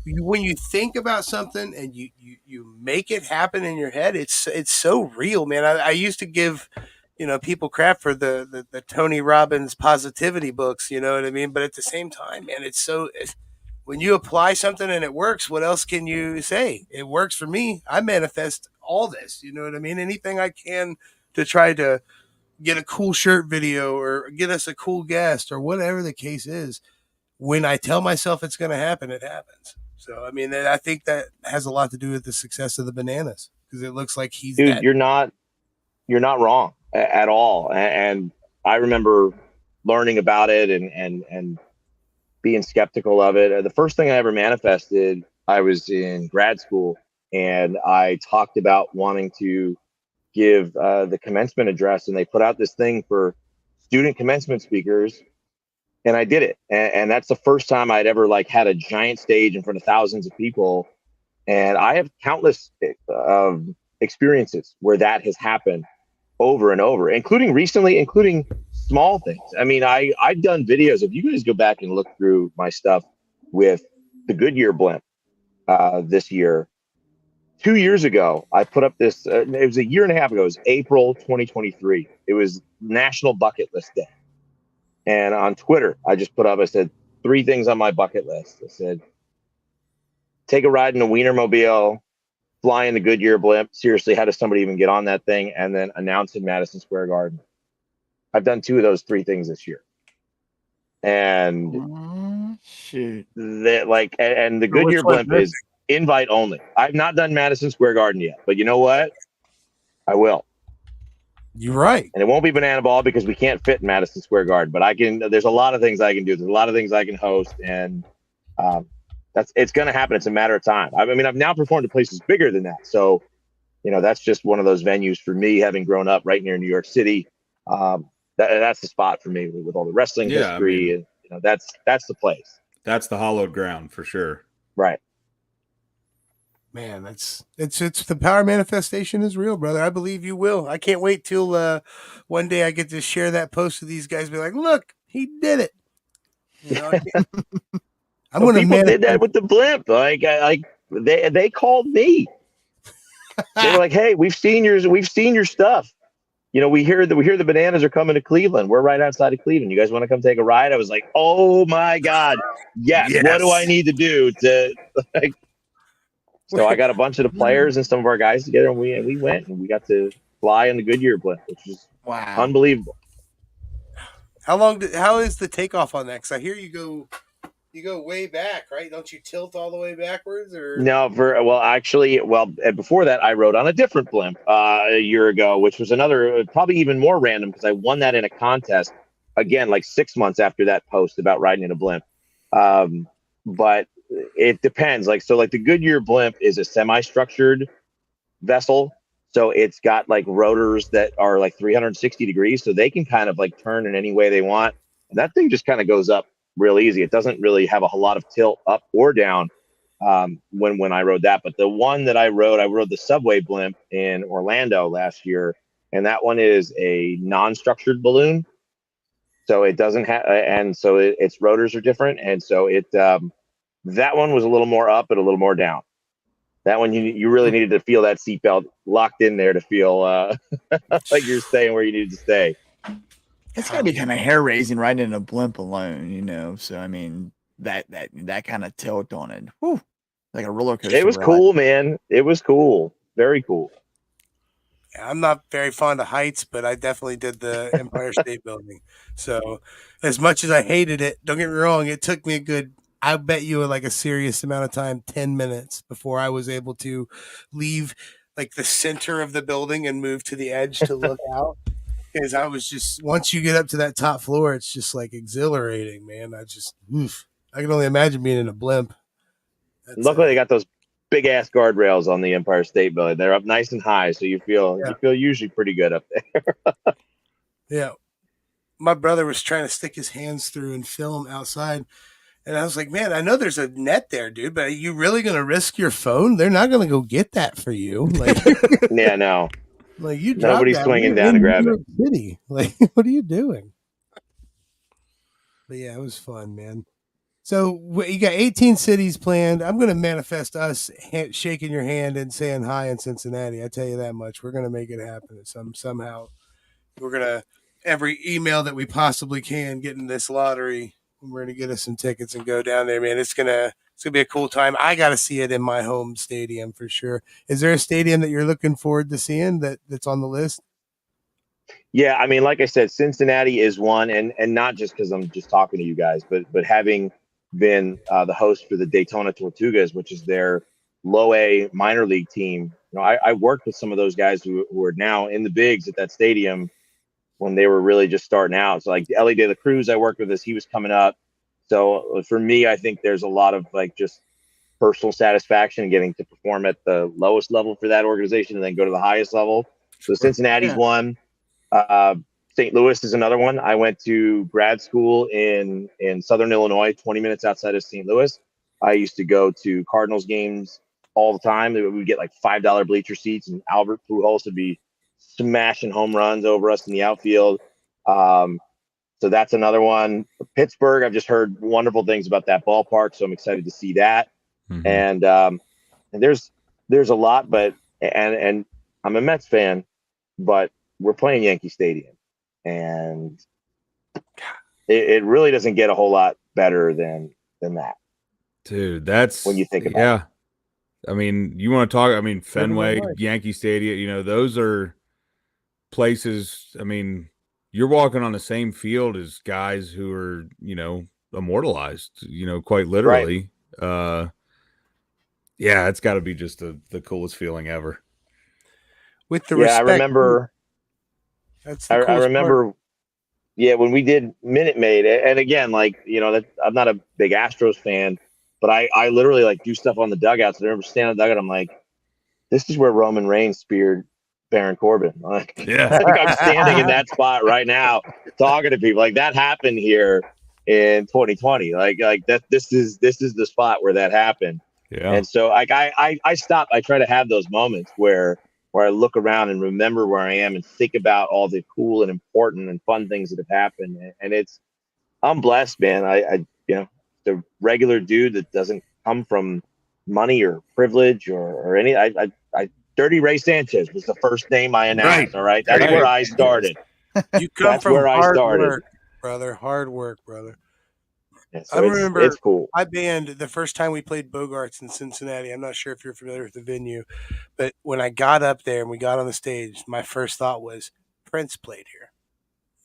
D: When you think about something and you make it happen in your head, it's so real, man. I used to give people crap for the Tony Robbins positivity books, you know what I mean? But at the same time, man, when you apply something and it works, what else can you say? It works for me. I manifest all this, you know what I mean? Anything I can to try to get a cool shirt video or get us a cool guest or whatever the case is. When I tell myself it's going to happen, it happens. So, I mean, I think that has a lot to do with the success of the Bananas because it looks like he's
E: Dude, you're not wrong at all. And I remember learning about it and being skeptical of it. The first thing I ever manifested, I was in grad school and I talked about wanting to give the commencement address, and they put out this thing for student commencement speakers, and I did it. And that's the first time I'd ever had a giant stage in front of thousands of people. And I have countless experiences where that has happened over and over, including recently, including small things. I mean, I've done videos. If you guys go back and look through my stuff with the Goodyear blimp this year, 2 years ago, I put up this, it was a year and a half ago, it was April 2023. It was National Bucket List Day. And on Twitter, I just put up, I said, 3 things on my bucket list. I said, take a ride in a Wienermobile, fly in the Goodyear blimp. Seriously, how does somebody even get on that thing? And then announce in Madison Square Garden. I've done 2 of those 3 things this year. And
B: shoot.
E: And the Goodyear blimp is invite only. I've not done Madison Square Garden yet, but you know what? I will.
D: You're right.
E: And it won't be Banana Ball because we can't fit in Madison Square Garden, but there's a lot of things I can do. There's a lot of things I can host, and it's going to happen. It's a matter of time. I mean, I've now performed at places bigger than that. So, that's just one of those venues for me, having grown up right near New York City. That's the spot for me with all the wrestling history. I mean, and that's the place.
C: That's the hallowed ground for sure.
E: Right.
D: Man, it's the power manifestation is real, brother. I believe you will. I can't wait till one day I get to share that post with these guys. Be like, look, he did it. I'm going to
E: people did that with the blimp. They called me. They were like, hey, we've seen your stuff. We hear the Bananas are coming to Cleveland. We're right outside of Cleveland. You guys want to come take a ride? I was like, oh my God, yes. What do I need to do to So I got a bunch of the players and some of our guys together, and we went and we got to fly in the Goodyear blimp, which was unbelievable.
D: How is the takeoff on that? Because I hear you go way back, right? Don't you tilt all the way backwards, or
E: no? Before that, I rode on a different blimp a year ago, which was another probably even more random because I won that in a contest again, 6 months after that post about riding in a blimp. But it depends. The Goodyear blimp is a semi-structured vessel. So it's got rotors that are 360 degrees. So they can kind of turn in any way they want. And that thing just kind of goes up real easy. It doesn't really have a whole lot of tilt up or down when I rode that. But the one that I rode the Subway blimp in Orlando last year. And that one is a non-structured balloon. So it doesn't have, and so its rotors are different. And so that one was a little more up and a little more down. That one, you really needed to feel that seatbelt locked in there to feel like you're staying where you needed to stay.
B: It's gotta be kind of hair raising riding in a blimp alone, So I mean that kind of tilt on it, whew, like a roller coaster.
E: It was cool, man. It was cool, very cool.
D: I'm not very fond of heights, but I definitely did the Empire State Building. So as much as I hated it, don't get me wrong, it took me I bet you a serious amount of time, 10 minutes before I was able to leave the center of the building and move to the edge to look out. Because I was just, once you get up to that top floor, it's just like exhilarating, man. I can only imagine being in a blimp. That's
E: Luckily, they got those big ass guardrails on the Empire State Building. They're up nice and high, so you feel usually pretty good up there.
D: yeah. My brother was trying to stick his hands through and film outside. And I was like, man, I know there's a net there, dude, but are you really going to risk your phone? They're not going to go get that for you. Like,
E: Yeah, no.
D: like you dropped
E: Nobody's
D: that.
E: swinging
D: We're
E: down to
D: in
E: grab
D: New
E: it.
D: York City. Like, what are you doing? But yeah, it was fun, man. So you got 18 cities planned. I'm going to manifest us shaking your hand and saying hi in Cincinnati. I tell you that much. We're going to make it happen somehow. We're going to every email that we possibly can get in this lottery. We're going to get us some tickets and go down there, man. It's going to be a cool time. I got to see it in my home stadium for sure. Is there a stadium that you're looking forward to seeing that's on the list?
E: Yeah, I mean, like I said, Cincinnati is one, and not just because I'm just talking to you guys, but having been the host for the Daytona Tortugas, which is their low A minor league team. I worked with some of those guys who are now in the bigs at that stadium when they were really just starting out. So like Ellie De La Cruz, I worked with as he was coming up. So for me, I think there's a lot of like just personal satisfaction getting to perform at the lowest level for that organization and then go to the highest level. So Cincinnati's one. St. Louis is another one. I went to grad school in Southern Illinois, 20 minutes outside of St. Louis. I used to go to Cardinals games all the time. We would get like $5 bleacher seats, and Albert Pujols would be smashing home runs over us in the outfield. So that's another one. Pittsburgh, I've just heard wonderful things about that ballpark, so I'm excited to see that. Mm-hmm. And there's a lot, but and I'm a Mets fan, but we're playing Yankee Stadium, and it really doesn't get a whole lot better than that.
C: Dude, that's
E: when you think about it.
C: I mean, you want to talk, I mean, Fenway, Yankee Stadium, those are places, I mean, you're walking on the same field as guys who are, immortalized, quite literally. Right. Yeah, it's got to be just the coolest feeling ever.
D: With the respect.
E: I remember. I remember. Part. Yeah, when we did Minute Maid, and again, like I'm not a big Astros fan, but I literally like do stuff on the dugouts. I remember standing on the dugout. I'm like, this is where Roman Reigns speared Baron Corbin. Like,
C: yeah,
E: I think I'm standing in that spot right now, talking to people. Like that happened here in 2020. Like that. This is the spot where that happened.
C: Yeah.
E: And so like I stop. I try to have those moments where I look around and remember where I am and think about all the cool and important and fun things that have happened. And I'm blessed, man. I the regular dude that doesn't come from money or privilege or any. I Dirty Ray Sanchez was the first name I announced. Right. All right, that's where I started.
D: You come from where hard work, brother. Hard work, brother.
E: Yeah, so I remember it's cool.
D: My band, the first time we played Bogarts in Cincinnati, I'm not sure if you're familiar with the venue, but when I got up there and we got on the stage, my first thought was Prince played here.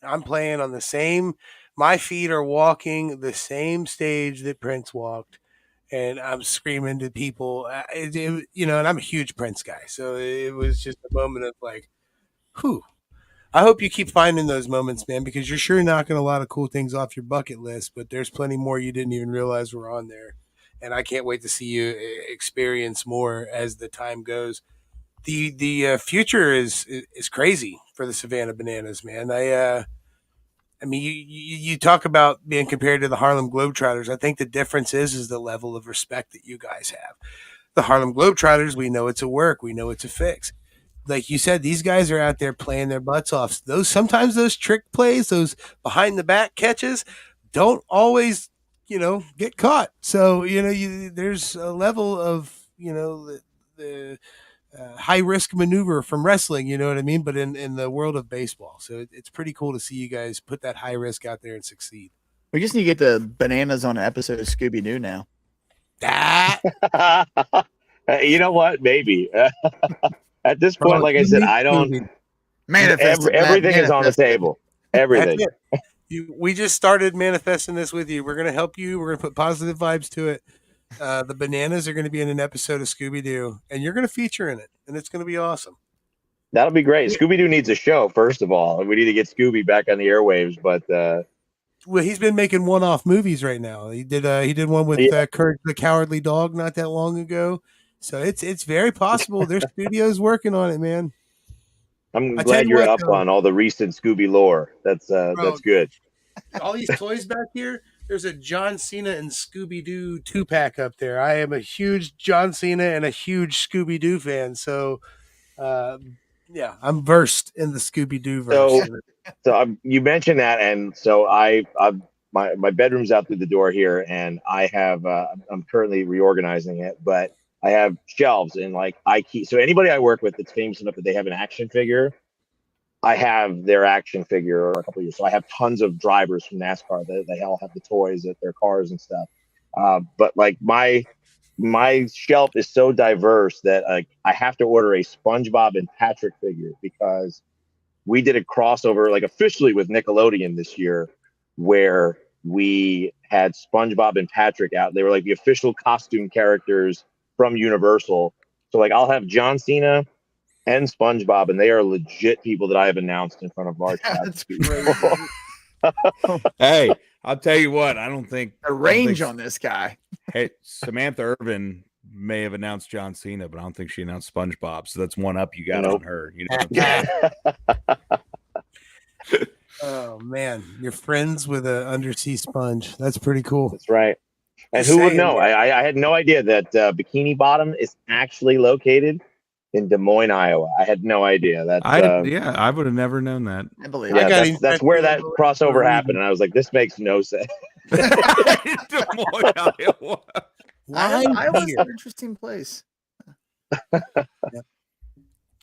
D: I'm playing on the same, my feet are walking the same stage that Prince walked, and I'm screaming to people, and I'm a huge Prince guy. So it was just a moment of like, whew. I hope you keep finding those moments, man, because you're sure knocking a lot of cool things off your bucket list, but there's plenty more you didn't even realize were on there. And I can't wait to see you experience more as the time goes. The future is crazy for the Savannah Bananas, man. I mean, you talk about being compared to the Harlem Globetrotters. I think the difference is the level of respect that you guys have. The Harlem Globetrotters, we know it's a work. We know it's a fix. Like you said, these guys are out there playing their butts off. Sometimes those trick plays, those behind the back catches, don't always, get caught. So there's a level of the high risk maneuver from wrestling. You know what I mean? But in the world of baseball, so it's pretty cool to see you guys put that high risk out there and succeed.
B: We just need to get the Bananas on an episode of Scooby Doo now.
E: You know what? Maybe. At this point, like I said, I don't. Everything is on the table. Everything.
D: We just started manifesting this with you. We're going to help you. We're going to put positive vibes to it. The Bananas are going to be in an episode of Scooby Doo, and you're going to feature in it, and it's going to be awesome.
E: That'll be great. Scooby-Doo needs a show, first of all. We need to get Scooby back on the airwaves, but
D: Well, he's been making one-off movies right now. He did one with Kurt the Cowardly Dog not that long ago. So it's very possible their studio's working on it, man.
E: I'm glad you're up on all the recent Scooby lore. That's good.
D: All these toys back here. There's a John Cena and Scooby-Doo 2-pack up there. I am a huge John Cena and a huge Scooby-Doo fan. So, yeah, I'm versed in the Scooby-Doo verse.
E: So you mentioned that, and so my bedroom's out through the door here, and I have I'm currently reorganizing it, but I have shelves and like IKEA. So anybody I work with that's famous enough that they have an action figure, I have their action figure a couple of years. So I have tons of drivers from NASCAR that they all have the toys at their cars and stuff. But like my shelf is so diverse that I have to order a SpongeBob and Patrick figure because we did a crossover like officially with Nickelodeon this year where we had SpongeBob and Patrick out. They were like the official costume characters from Universal. So like I'll have John Cena and SpongeBob, and they are legit people that I have announced in front of large crowds.
C: Hey, I'll tell you what, I don't think
B: the range on this guy.
C: Hey, Samantha Irvin may have announced John Cena, but I don't think she announced SpongeBob. So that's one up you got on her. You know.
D: Oh man, you're friends with an undersea sponge. That's pretty cool.
E: That's right. And who would know? I had no idea that Bikini Bottom is actually located in Des Moines, Iowa. I had no idea that.
C: I would have never known that.
B: I believe.
E: Yeah, that's where that crossover happened, and I was like, this makes no sense.
C: Des Moines, Iowa.
B: Iowa's an interesting place.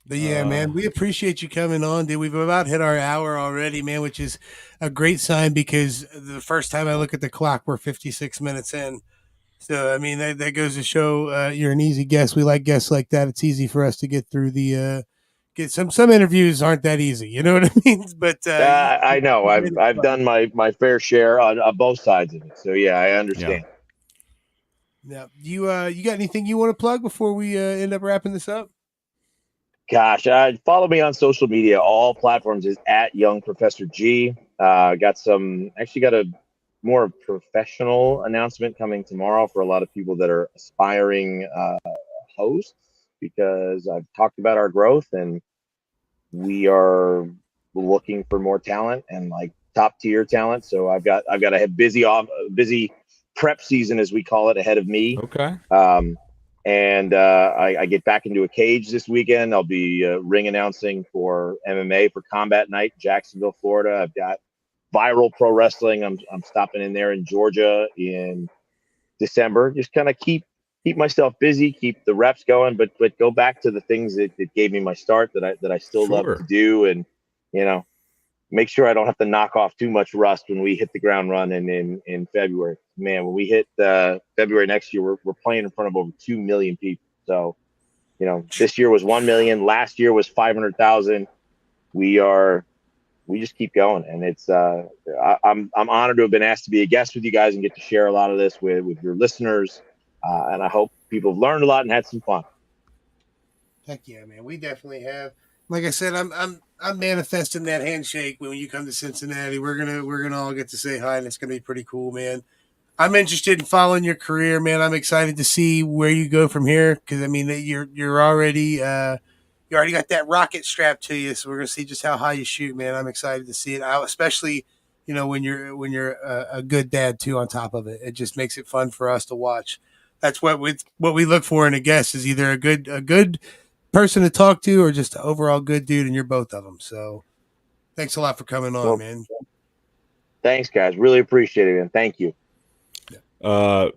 D: But yeah, man, we appreciate you coming on, dude. We've about hit our hour already, man, which is a great sign because the first time I look at the clock, we're 56 minutes in. So, I mean, that goes to show you're an easy guest. We like guests like that. It's easy for us to get through get some interviews aren't that easy. You know what I mean? But
E: I know I've done my fair share on both sides of it. So yeah, I understand.
D: Yeah. You got anything you want to plug before we end up wrapping this up?
E: Gosh, follow me on social media. All platforms is at Young Professor G. Got a more professional announcement coming tomorrow for a lot of people that are aspiring hosts because I've talked about our growth and we are looking for more talent and like top tier talent. So I've got a busy prep season as we call it ahead of me.
C: Okay.
E: And I get back into a cage this weekend. I'll be ring announcing for MMA for Combat Night, Jacksonville, Florida. I've got Viral Pro Wrestling. I'm stopping in there in Georgia in December. Just kind of keep myself busy, keep the reps going, but go back to the things that gave me my start that I still love to do, and make sure I don't have to knock off too much rust when we hit the ground running in February. Man, when we hit February next year, we're playing in front of over 2 million people. So, this year was 1 million. Last year was 500,000. We just keep going, and it's I'm honored to have been asked to be a guest with you guys and get to share a lot of this with your listeners. And I hope people have learned a lot and had some fun.
D: Heck yeah, man. We definitely have. Like I said, I'm manifesting that handshake when you come to Cincinnati. We're gonna all get to say hi, and it's gonna be pretty cool, man. I'm interested in following your career, man. I'm excited to see where you go from here because I mean you're already you already got that rocket strapped to you, so we're gonna see just how high you shoot, man. I'm excited to see it out, especially when you're a good dad too. On top of it, it just makes it fun for us to watch. That's what we look for in a guest is either a good person to talk to or just an overall good dude, and you're both of them. So thanks a lot for coming on, man.
E: Thanks, guys. Really appreciate it, and thank you.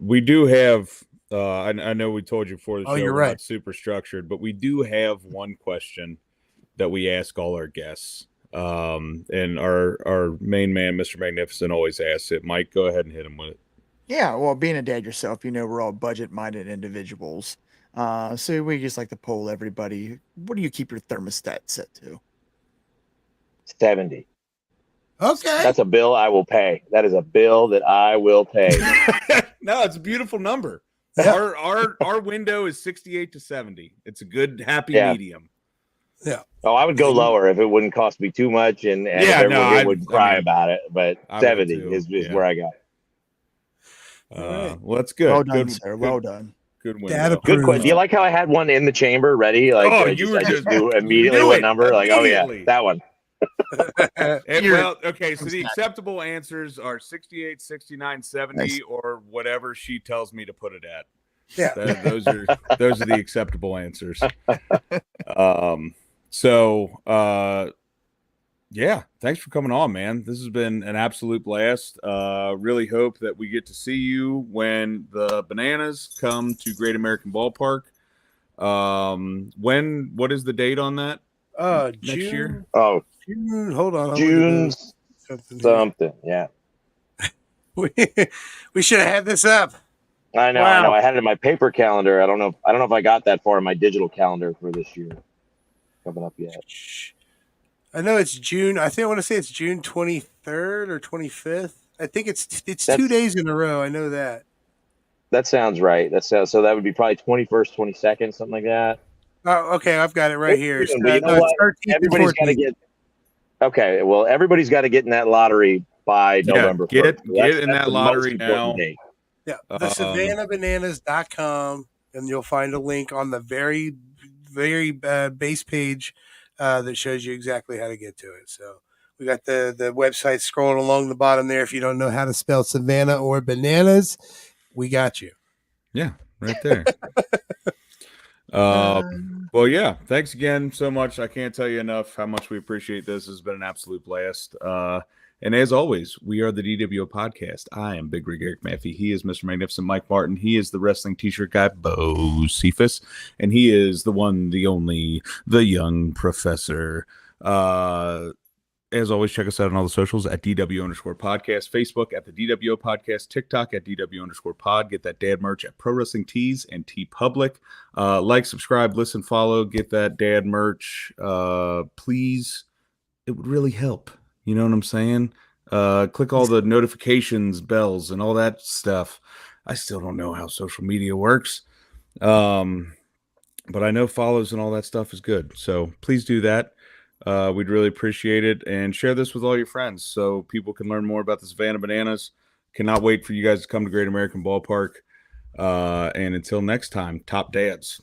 C: We do have I know we told you before the show
D: you're
C: we're
D: right.
C: not super structured, but we do have one question that we ask all our guests. And our main man, Mr. Magnificent, always asks it. Mike, go ahead and hit him with it.
B: Yeah, well, being a dad yourself, we're all budget-minded individuals. So we just like to poll everybody. What do you keep your thermostat set to?
E: 70.
D: Okay.
E: That's a bill I will pay. That is a bill that I will pay.
C: No, it's a beautiful number.
D: Yeah.
C: Our window is 68 to 70. It's a good happy medium.
D: Yeah.
E: Oh, I would go lower if it wouldn't cost me too much, and if
C: Yeah, no,
E: everyone would cry about it. But
C: I would
E: 70
C: too,
E: is
C: yeah.
E: where I got.
D: Right.
C: Well, that's good.
B: Well done,
C: good,
B: sir.
C: Good,
B: well done.
C: good
D: Dad
C: window.
E: Good question.
D: approved.
E: Do you like how I had one in the chamber ready? Like,
C: Oh,
E: I
C: you were
E: just
C: just-
E: knew
C: you
E: immediately
C: knew
E: what
C: it
E: number. Like, oh yeah,
C: immediately.
E: that one.
C: Well, okay, so the acceptable answers are 68, 69, 70,
B: Nice.
C: or whatever she tells me to put it at.
D: Yeah.
C: Those are the acceptable answers. Yeah, thanks for coming on, man. This has been an absolute blast. Really hope that we get to see you when the Bananas come to Great American Ballpark. What is the date on that? Next
D: June,
C: year?
E: Oh,
D: June. Hold on. I'm
E: June
D: something.
E: something. Yeah,
D: We should have had this up.
E: I know.
D: Wow.
E: I know. I had it in my paper calendar. I don't know if I got that far in my digital calendar for this year. Coming up yet?
D: I know it's June. I want to say it's June 23rd or 25th. I think it's 2 days in a row. I know that.
E: That sounds right. So that would be probably 21st, 22nd, something like that.
D: Oh, okay. I've got it right here.
E: But you know what? Everybody's got to get. Okay, well, everybody's got to get in that lottery by November 1st.
C: Get in that lottery now.
E: Date.
D: Yeah, the SavannahBananas.com, and you'll find a link on the very, very base page that shows you exactly how to get to it. So we got the website scrolling along the bottom there. If you don't know how to spell Savannah or bananas, we got you.
C: Yeah, right there. Well, yeah, thanks again so much. I can't tell you enough how much we appreciate this. It's been an absolute blast. And as always, we are the DWO podcast. I am Big Rig Eric Maffey. He is Mr. Magnificent Mike Martin. He is the wrestling t-shirt guy, Bo Cephas. And he is the one, the only, the young professor. As always, check us out on all the socials at DW_podcast, Facebook at the DWO podcast, TikTok at DW_pod. Get that dad merch at Pro Wrestling Tees and Tee Public. Like, subscribe, listen, follow, get that dad merch. Please, it would really help. You know what I'm saying? Click all the notifications, bells, and all that stuff. I still don't know how social media works. But I know follows and all that stuff is good. So please do that. We'd really appreciate it. And share this with all your friends so people can learn more about the Savannah Bananas. Cannot wait for you guys to come to Great American Ballpark. And until next time, top dads.